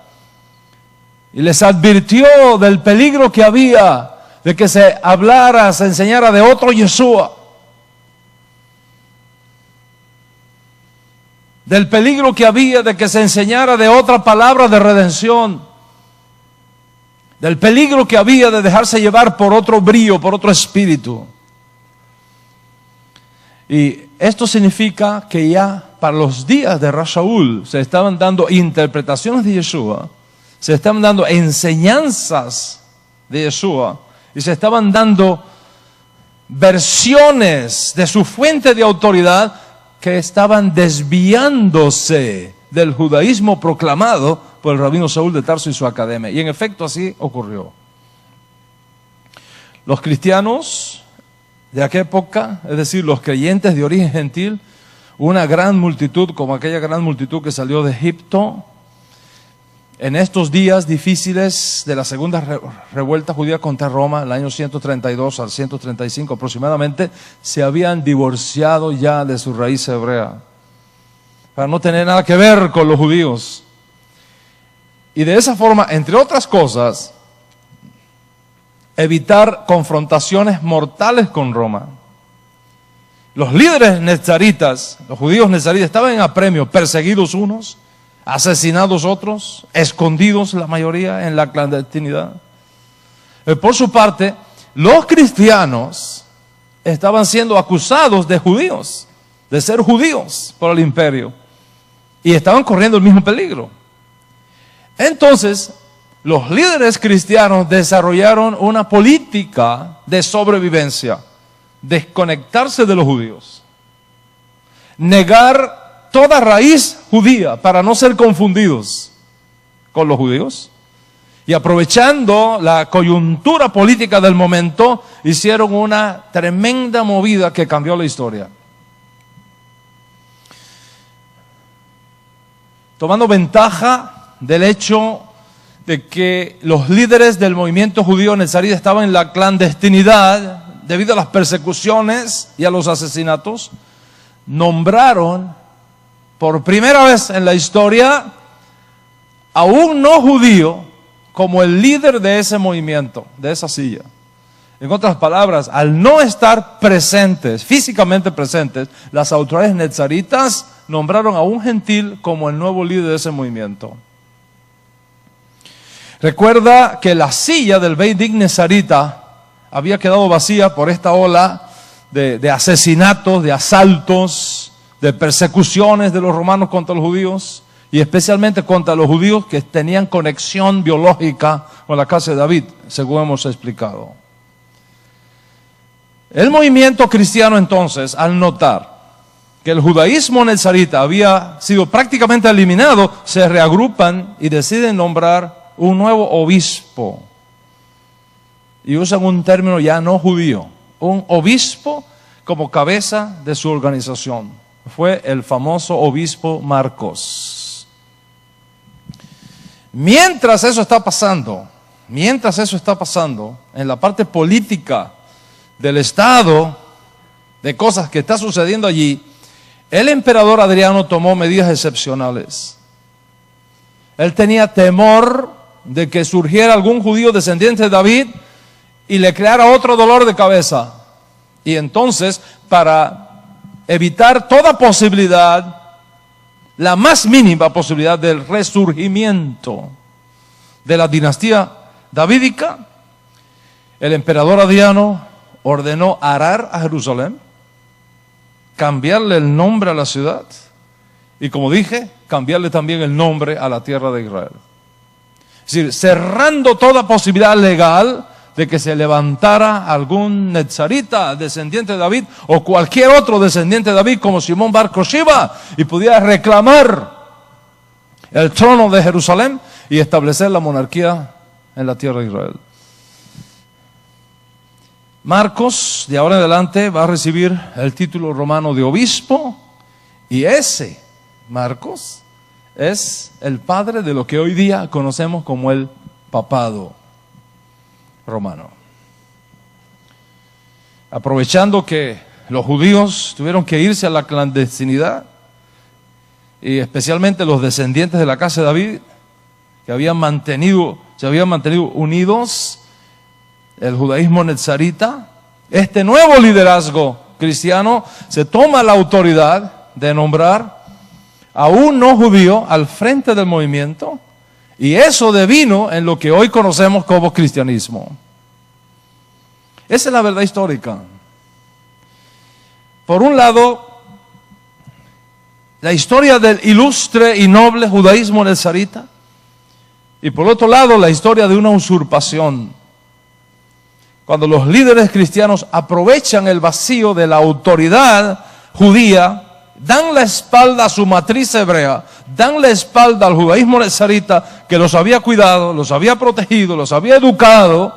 Y les advirtió del peligro que había de que se hablara, se enseñara de otro Yeshua. Del peligro que había de que se enseñara de otra palabra de redención. Del peligro que había de dejarse llevar por otro brío, por otro espíritu. Y esto significa que ya para los días de Shaul se estaban dando interpretaciones de Yeshua, se estaban dando enseñanzas de Yeshua y se estaban dando versiones de su fuente de autoridad que estaban desviándose del judaísmo proclamado por el rabino Shaul de Tarso y su academia. Y en efecto así ocurrió. Los cristianos de aquella época, es decir, los creyentes de origen gentil, una gran multitud, como aquella gran multitud que salió de Egipto, en estos días difíciles de la segunda revuelta judía contra Roma, el año 132 al 135 aproximadamente, se habían divorciado ya de su raíz hebrea, para no tener nada que ver con los judíos. Y de esa forma, entre otras cosas, evitar confrontaciones mortales con Roma. Los líderes nezaritas, los judíos nezaritas, estaban en apremio, perseguidos unos, asesinados otros, escondidos la mayoría en la clandestinidad. Por su parte, los cristianos estaban siendo acusados de judíos, de ser judíos por el imperio, y estaban corriendo el mismo peligro. Entonces, los líderes cristianos desarrollaron una política de sobrevivencia, desconectarse de los judíos, negar toda raíz judía para no ser confundidos con los judíos, y aprovechando la coyuntura política del momento, hicieron una tremenda movida que cambió la historia. Tomando ventaja del hecho de que los líderes del movimiento judío nezarita estaban en la clandestinidad debido a las persecuciones y a los asesinatos, nombraron por primera vez en la historia a un no judío como el líder de ese movimiento, de esa silla. En otras palabras, al no estar presentes, físicamente presentes, las autoridades nezaritas nombraron a un gentil como el nuevo líder de ese movimiento. Recuerda que la silla del Beit Din nezarita había quedado vacía por esta ola de asesinatos, de asaltos, de persecuciones de los romanos contra los judíos, y especialmente contra los judíos que tenían conexión biológica con la casa de David, según hemos explicado. El movimiento cristiano entonces, al notar que el judaísmo nezarita había sido prácticamente eliminado, se reagrupan y deciden nombrar un nuevo obispo. Y usan un término ya no judío, un obispo como cabeza de su organización. Fue el famoso obispo Marcos. Mientras eso está pasando, mientras eso está pasando, en la parte política del Estado, de cosas que está sucediendo allí, el emperador Adriano tomó medidas excepcionales. Él tenía temor de que surgiera algún judío descendiente de David y le creara otro dolor de cabeza. Y entonces, para evitar toda posibilidad, la más mínima posibilidad del resurgimiento de la dinastía davídica, el emperador Adriano ordenó arar a Jerusalén, cambiarle el nombre a la ciudad y, como dije, cambiarle también el nombre a la tierra de Israel. Es decir, cerrando toda posibilidad legal de que se levantara algún netzarita, descendiente de David, o cualquier otro descendiente de David, como Simón Bar Kokhba, y pudiera reclamar el trono de Jerusalén y establecer la monarquía en la tierra de Israel. Marcos, de ahora en adelante, va a recibir el título romano de obispo, y ese Marcos es el padre de lo que hoy día conocemos como el papado romano. Aprovechando que los judíos tuvieron que irse a la clandestinidad, y especialmente los descendientes de la casa de David, que se habían mantenido unidos, el judaísmo netzarita, este nuevo liderazgo cristiano se toma la autoridad de nombrar a un no judío al frente del movimiento, y eso devino en lo que hoy conocemos como cristianismo. Esa es la verdad histórica. Por un lado, la historia del ilustre y noble judaísmo nezarita, y por otro lado, la historia de una usurpación. Cuando los líderes cristianos aprovechan el vacío de la autoridad judía, dan la espalda a su matriz hebrea, dan la espalda al judaísmo nezarita, que los había cuidado, los había protegido, los había educado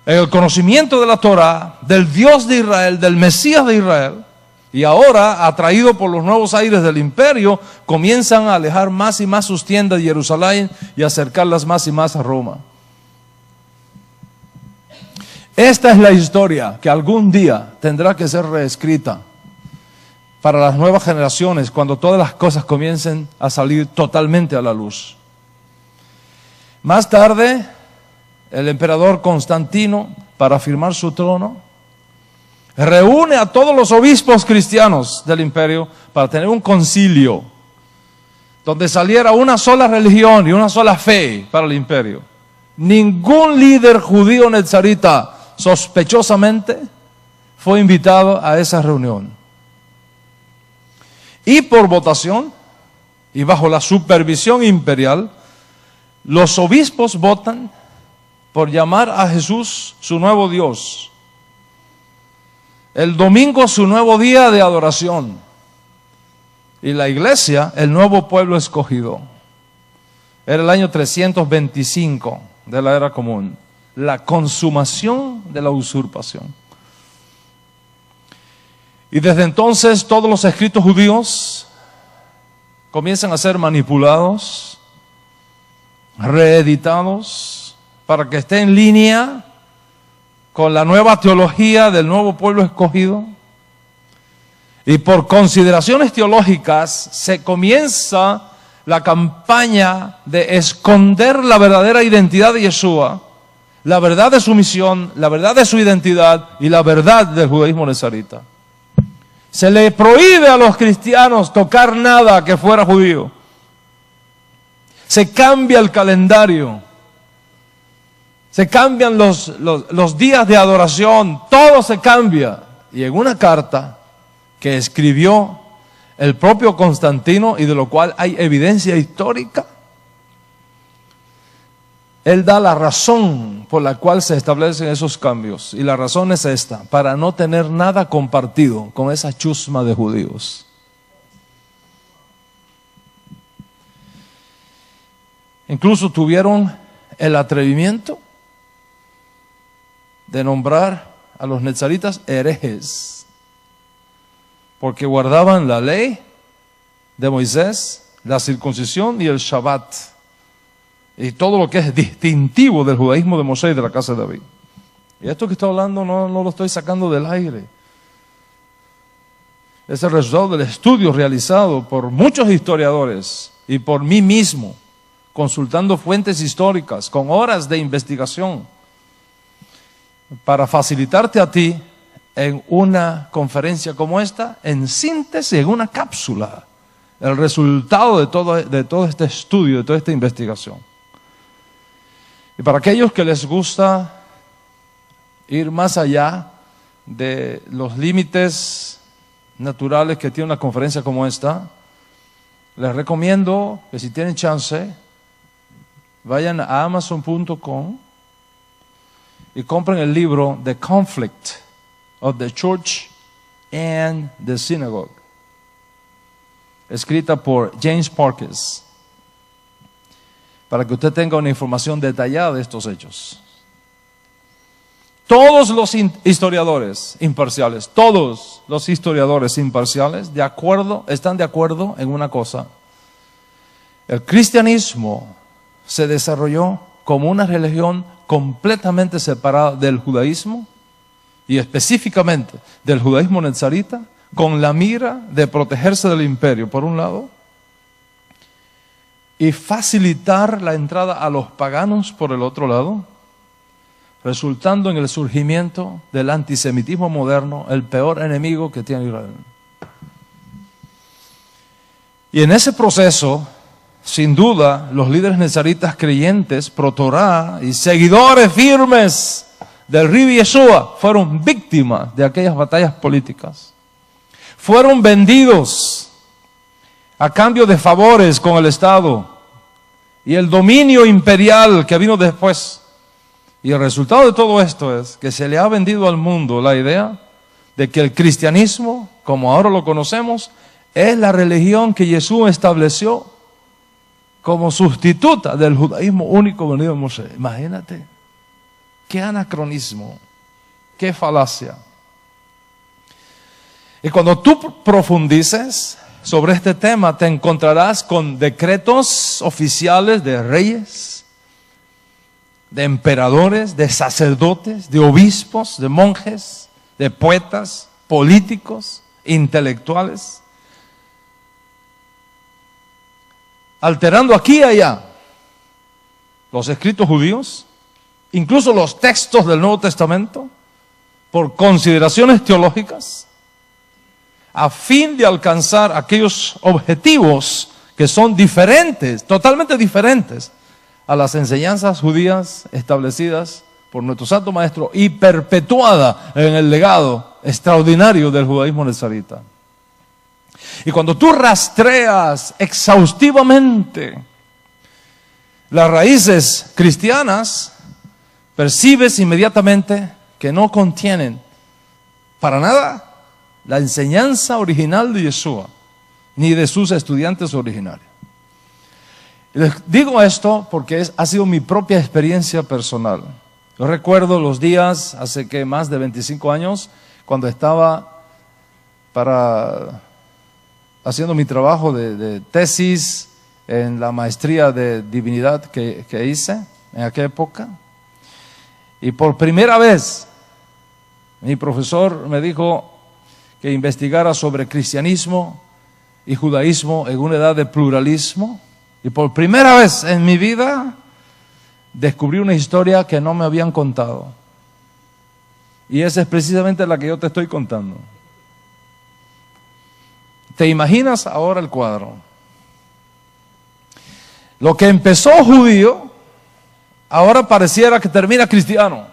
en el conocimiento de la Torá, del Dios de Israel, del Mesías de Israel, y ahora, atraídos por los nuevos aires del imperio, comienzan a alejar más y más sus tiendas de Jerusalén y acercarlas más y más a Roma. Esta es la historia que algún día tendrá que ser reescrita para las nuevas generaciones, cuando todas las cosas comiencen a salir totalmente a la luz. Más tarde, el emperador Constantino, para firmar su trono, reúne a todos los obispos cristianos del imperio para tener un concilio donde saliera una sola religión y una sola fe para el imperio. Ningún líder judío nezarita sospechosamente fue invitado a esa reunión. Y por votación, y bajo la supervisión imperial, los obispos votan por llamar a Jesús su nuevo Dios. El domingo su nuevo día de adoración. Y la iglesia, el nuevo pueblo escogido. Era el año 325 de la era común. La consumación de la usurpación. Y desde entonces todos los escritos judíos comienzan a ser manipulados, reeditados, para que esté en línea con la nueva teología del nuevo pueblo escogido. Y por consideraciones teológicas se comienza la campaña de esconder la verdadera identidad de Yeshua, la verdad de su misión, la verdad de su identidad y la verdad del judaísmo nezarita. Se le prohíbe a los cristianos tocar nada que fuera judío. Se cambia el calendario. Se cambian los días de adoración. Todo se cambia. Y en una carta que escribió el propio Constantino, y de lo cual hay evidencia histórica, él da la razón por la cual se establecen esos cambios. Y la razón es esta: para no tener nada compartido con esa chusma de judíos. Incluso tuvieron el atrevimiento de nombrar a los nezaritas herejes, porque guardaban la ley de Moisés, la circuncisión y el Shabbat. y todo lo que es distintivo del judaísmo de Moshe y de la casa de David. Y esto que estoy hablando no lo estoy sacando del aire. Es el resultado del estudio realizado por muchos historiadores y por mí mismo, consultando fuentes históricas, con horas de investigación, para facilitarte a ti en una conferencia como esta, en síntesis, en una cápsula, el resultado de todo este estudio, de toda esta investigación. Y para aquellos que les gusta ir más allá de los límites naturales que tiene una conferencia como esta, les recomiendo que si tienen chance, vayan a Amazon.com y compren el libro The Conflict of the Church and the Synagogue, escrita por James Parkes, para que usted tenga una información detallada de estos hechos. Todos los historiadores imparciales, todos los historiadores imparciales están de acuerdo en una cosa. El cristianismo se desarrolló como una religión completamente separada del judaísmo y específicamente del judaísmo nazarita, con la mira de protegerse del imperio, por un lado, y facilitar la entrada a los paganos, por el otro lado, resultando en el surgimiento del antisemitismo moderno, el peor enemigo que tiene Israel. Y en ese proceso, sin duda, los líderes nazaritas creyentes, pro-Torah y seguidores firmes del Rabbi Yeshua fueron víctimas de aquellas batallas políticas. Fueron vendidos a cambio de favores con el Estado y el dominio imperial que vino después. Y el resultado de todo esto es que se le ha vendido al mundo la idea de que el cristianismo, como ahora lo conocemos, es la religión que Jesús estableció como sustituta del judaísmo único venido de Moshe. Imagínate, qué anacronismo, qué falacia. Y cuando tú profundices sobre este tema, te encontrarás con decretos oficiales de reyes, de emperadores, de sacerdotes, de obispos, de monjes, de poetas, políticos, intelectuales, alterando aquí y allá los escritos judíos, incluso los textos del Nuevo Testamento, por consideraciones teológicas, a fin de alcanzar aquellos objetivos que son diferentes, totalmente diferentes a las enseñanzas judías establecidas por nuestro Santo Maestro y perpetuada en el legado extraordinario del judaísmo nazarita. Y cuando tú rastreas exhaustivamente las raíces cristianas, percibes inmediatamente que no contienen para nada la enseñanza original de Yeshua, ni de sus estudiantes originarios. Les digo esto porque ha sido mi propia experiencia personal. Yo recuerdo los días, hace que más de 25 años, cuando estaba haciendo mi trabajo de tesis en la maestría de divinidad que hice en aquella época. Y por primera vez, mi profesor me dijo que investigara sobre cristianismo y judaísmo en una edad de pluralismo. Y por primera vez en mi vida descubrí una historia que no me habían contado. Y esa es precisamente la que yo te estoy contando. ¿Te imaginas ahora el cuadro? Lo que empezó judío, ahora pareciera que termina cristiano.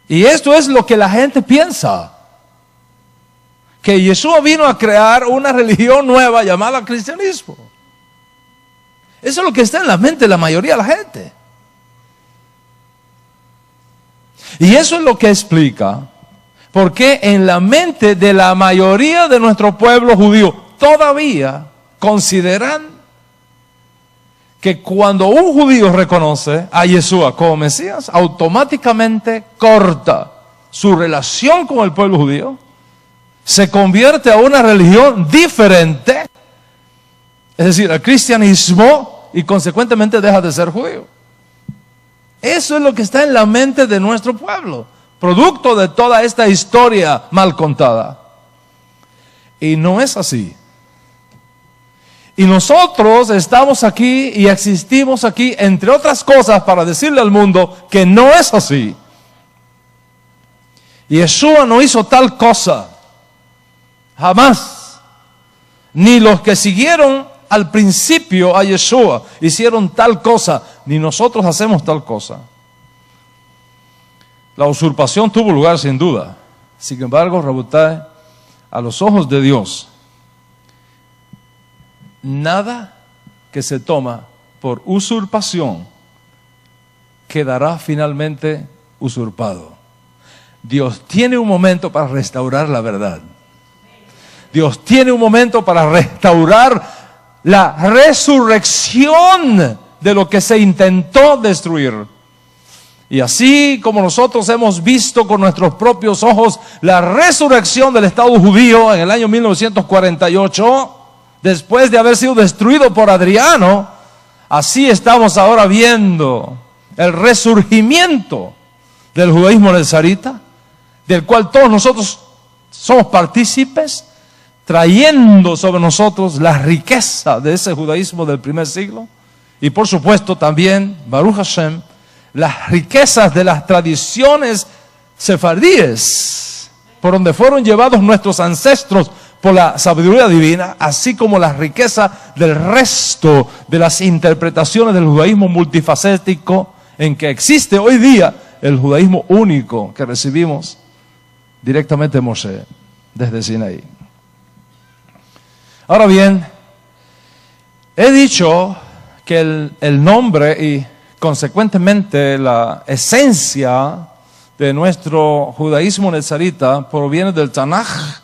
Y esto es lo que la gente piensa. Que Yeshua vino a crear una religión nueva llamada cristianismo. Eso es lo que está en la mente de la mayoría de la gente. Y eso es lo que explica por qué en la mente de la mayoría de nuestro pueblo judío todavía consideran que cuando un judío reconoce a Yeshua como Mesías, automáticamente corta su relación con el pueblo judío, se convierte a una religión diferente Es decir, el cristianismo, y consecuentemente deja de ser judío. Eso es lo que está en la mente de nuestro pueblo, producto de toda esta historia mal contada. Y no es así. Y nosotros estamos aquí y existimos aquí, entre otras cosas, para decirle al mundo que no es así. Yeshua no hizo tal cosa, jamás. Ni los que siguieron al principio a Yeshua hicieron tal cosa, ni nosotros hacemos tal cosa. La usurpación tuvo lugar sin duda. Sin embargo, Rabotai, a los ojos de Dios, nada que se toma por usurpación quedará finalmente usurpado. Dios tiene un momento para restaurar la verdad. Dios tiene un momento para restaurar la resurrección de lo que se intentó destruir. Y así como nosotros hemos visto con nuestros propios ojos la resurrección del Estado judío en el año 1948, después de haber sido destruido por Adriano, así estamos ahora viendo el resurgimiento del judaísmo nazarita, del cual todos nosotros somos partícipes, trayendo sobre nosotros la riqueza de ese judaísmo del primer siglo, y por supuesto también, Baruch Hashem, las riquezas de las tradiciones sefardíes, por donde fueron llevados nuestros ancestros por la sabiduría divina, así como la riqueza del resto de las interpretaciones del judaísmo multifacético en que existe hoy día el judaísmo único que recibimos directamente de Moshe, desde Sinaí. Ahora bien, he dicho que el nombre y consecuentemente la esencia de nuestro judaísmo nazarita proviene del Tanaj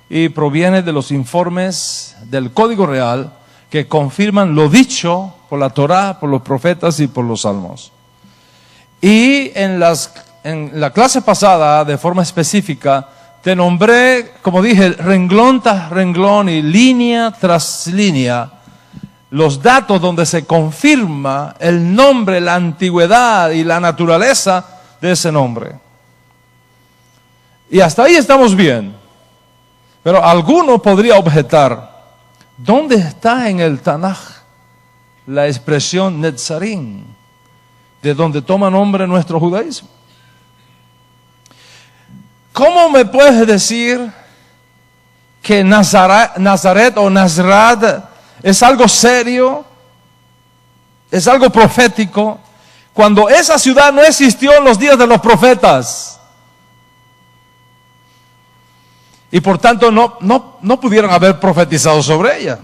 y proviene de los informes del Código Real que confirman lo dicho por la Torá, por los profetas y por los salmos. Y en la clase pasada, de forma específica, te nombré, como dije, renglón tras renglón y línea tras línea, los datos donde se confirma el nombre, la antigüedad y la naturaleza de ese nombre. Y hasta ahí estamos bien. Pero alguno podría objetar, ¿dónde está en el Tanaj la expresión Netzarim, de donde toma nombre nuestro judaísmo? ¿Cómo me puedes decir que Nazaret o Nazrat es algo serio, es algo profético, cuando esa ciudad no existió en los días de los profetas? Y por tanto no pudieron haber profetizado sobre ella.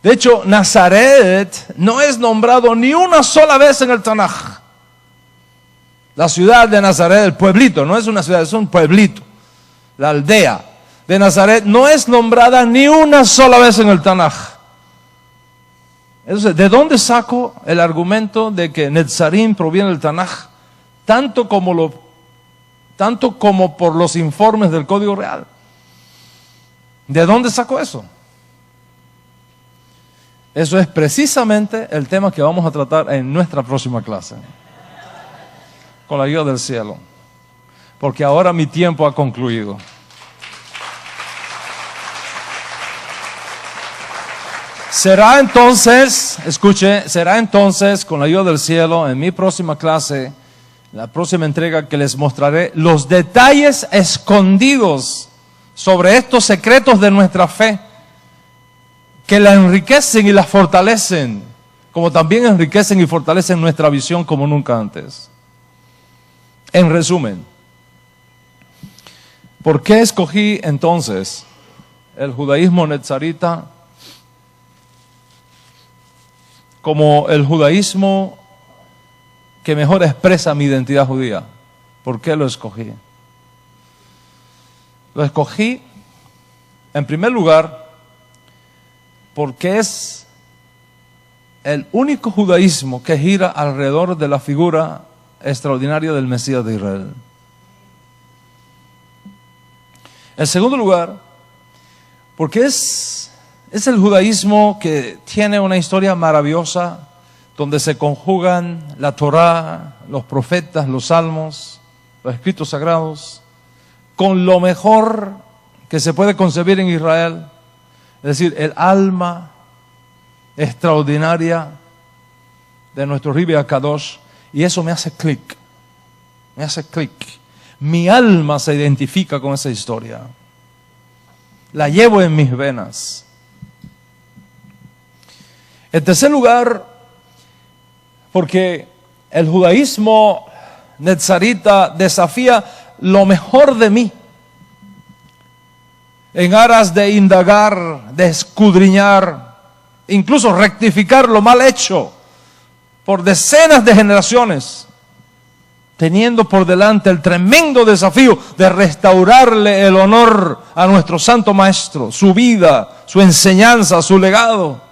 De hecho, Nazaret no es nombrado ni una sola vez en el Tanaj. La ciudad de Nazaret, el pueblito, no es una ciudad, es un pueblito. La aldea de Nazaret no es nombrada ni una sola vez en el Tanaj. Entonces, ¿de dónde saco el argumento de que Netzarim proviene del Tanaj? Tanto como por los informes del Código Real. ¿De dónde saco eso? Eso es precisamente el tema que vamos a tratar en nuestra próxima clase, con la ayuda del cielo, porque ahora mi tiempo ha concluido. Será entonces, escuche, será entonces con la ayuda del cielo en mi próxima clase, la próxima entrega, que les mostraré los detalles escondidos sobre estos secretos de nuestra fe, que la enriquecen y la fortalecen, como también enriquecen y fortalecen nuestra visión como nunca antes. En resumen, ¿por qué escogí entonces el judaísmo netzarita como el judaísmo que mejor expresa mi identidad judía? ¿Por qué lo escogí? Lo escogí, en primer lugar, porque es el único judaísmo que gira alrededor de la figura extraordinaria del Mesías de Israel. En segundo lugar, porque es Es el judaísmo que tiene una historia maravillosa, donde se conjugan la Torá, los profetas, los salmos, los escritos sagrados, con lo mejor que se puede concebir en Israel, es decir, el alma extraordinaria de nuestro Ribi HaKadosh, y eso me hace clic, mi alma se identifica con esa historia, la llevo en mis venas. En tercer lugar, porque el judaísmo netzarita desafía lo mejor de mí, en aras de indagar, de escudriñar, incluso rectificar lo mal hecho por decenas de generaciones, teniendo por delante el tremendo desafío de restaurarle el honor a nuestro Santo Maestro, su vida, su enseñanza, su legado.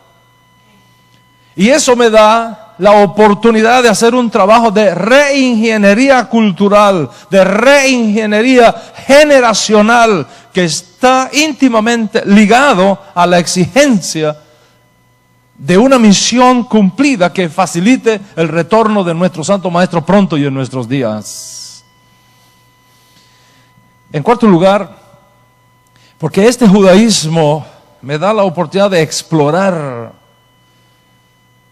Y eso me da la oportunidad de hacer un trabajo de reingeniería cultural, de reingeniería generacional, que está íntimamente ligado a la exigencia de una misión cumplida que facilite el retorno de nuestro Santo Maestro pronto y en nuestros días. En cuarto lugar, porque este judaísmo me da la oportunidad de explorar,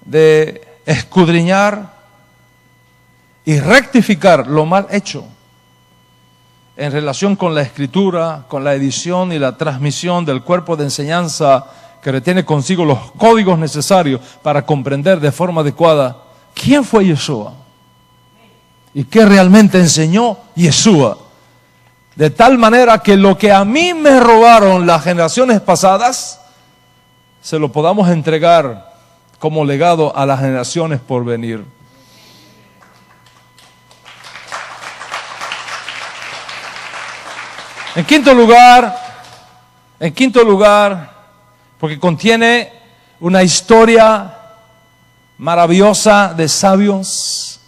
de escudriñar y rectificar lo mal hecho en relación con la escritura, con la edición y la transmisión del cuerpo de enseñanza que retiene consigo los códigos necesarios para comprender de forma adecuada quién fue Yeshua y qué realmente enseñó Yeshua. De tal manera que lo que a mí me robaron las generaciones pasadas, se lo podamos entregar como legado a las generaciones por venir. En quinto lugar, porque contiene una historia maravillosa de sabios,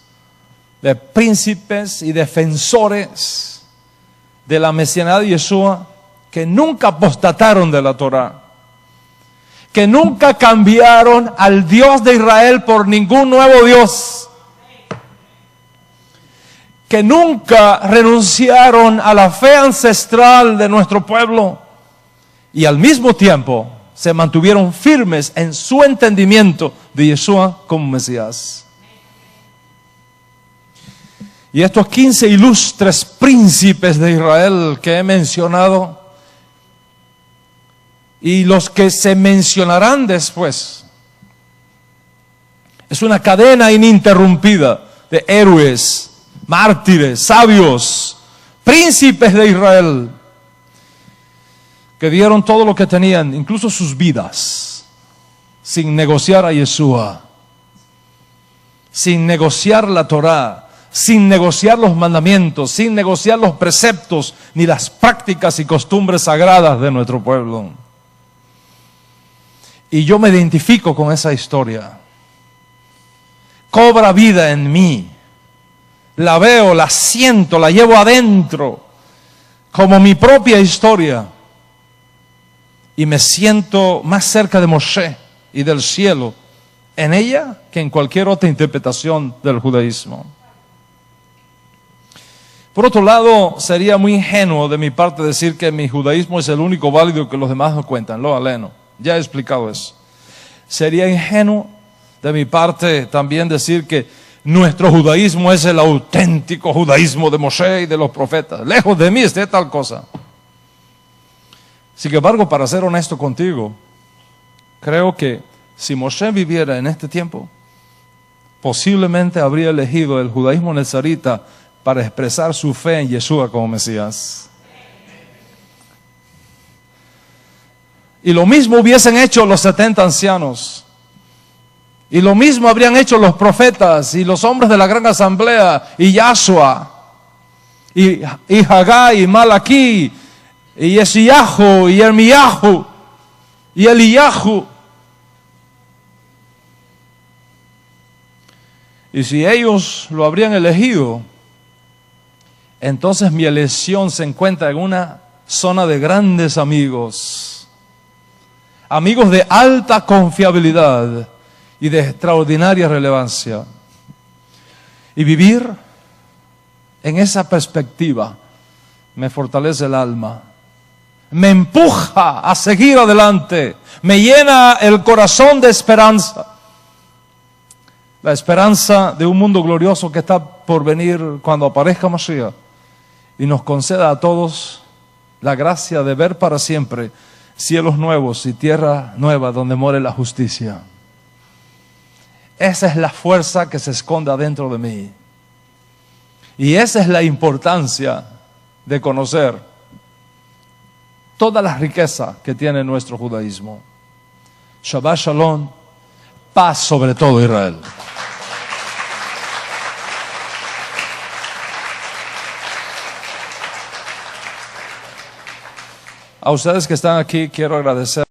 de príncipes y defensores de la mesianidad de Yeshua, que nunca apostataron de la Torá, que nunca cambiaron al Dios de Israel por ningún nuevo Dios, que nunca renunciaron a la fe ancestral de nuestro pueblo y al mismo tiempo se mantuvieron firmes en su entendimiento de Yeshua como Mesías. Y estos 15 ilustres príncipes de Israel que he mencionado y los que se mencionarán después, es una cadena ininterrumpida de héroes, mártires, sabios, príncipes de Israel, que dieron todo lo que tenían, incluso sus vidas, sin negociar a Yeshua, sin negociar la Torá, sin negociar los mandamientos, sin negociar los preceptos, ni las prácticas y costumbres sagradas de nuestro pueblo. Y yo me identifico con esa historia. Cobra vida en mí. La veo, la siento, la llevo adentro, como mi propia historia. Y me siento más cerca de Moshe y del cielo en ella que en cualquier otra interpretación del judaísmo. Por otro lado, sería muy ingenuo de mi parte decir que mi judaísmo es el único válido que los demás no cuentan. Lo aleno. Ya he explicado eso. Sería ingenuo de mi parte también decir que nuestro judaísmo es el auténtico judaísmo de Moshe y de los profetas. Lejos de mí esté tal cosa. Sin embargo, para ser honesto contigo, creo que si Moshe viviera en este tiempo, posiblemente habría elegido el judaísmo nezarita para expresar su fe en Yeshua como Mesías. Y lo mismo hubiesen hecho los 70 ancianos. Y lo mismo habrían hecho los profetas y los hombres de la gran asamblea, y Yahshua, y Hagai, y Malaquí, y Yesiyahu, y Ermiyahu, y Eliyahu. Y si ellos lo habrían elegido, entonces mi elección se encuentra en una zona de grandes amigos, amigos de alta confiabilidad y de extraordinaria relevancia. Y vivir en esa perspectiva me fortalece el alma, me empuja a seguir adelante, me llena el corazón de esperanza. La esperanza de un mundo glorioso que está por venir cuando aparezca Mashiach y nos conceda a todos la gracia de ver para siempre cielos nuevos y tierra nueva donde more la justicia. Esa es la fuerza que se esconde adentro de mí. Y esa es la importancia de conocer toda la riqueza que tiene nuestro judaísmo. Shabbat Shalom, paz sobre todo Israel. A ustedes que están aquí quiero agradecer.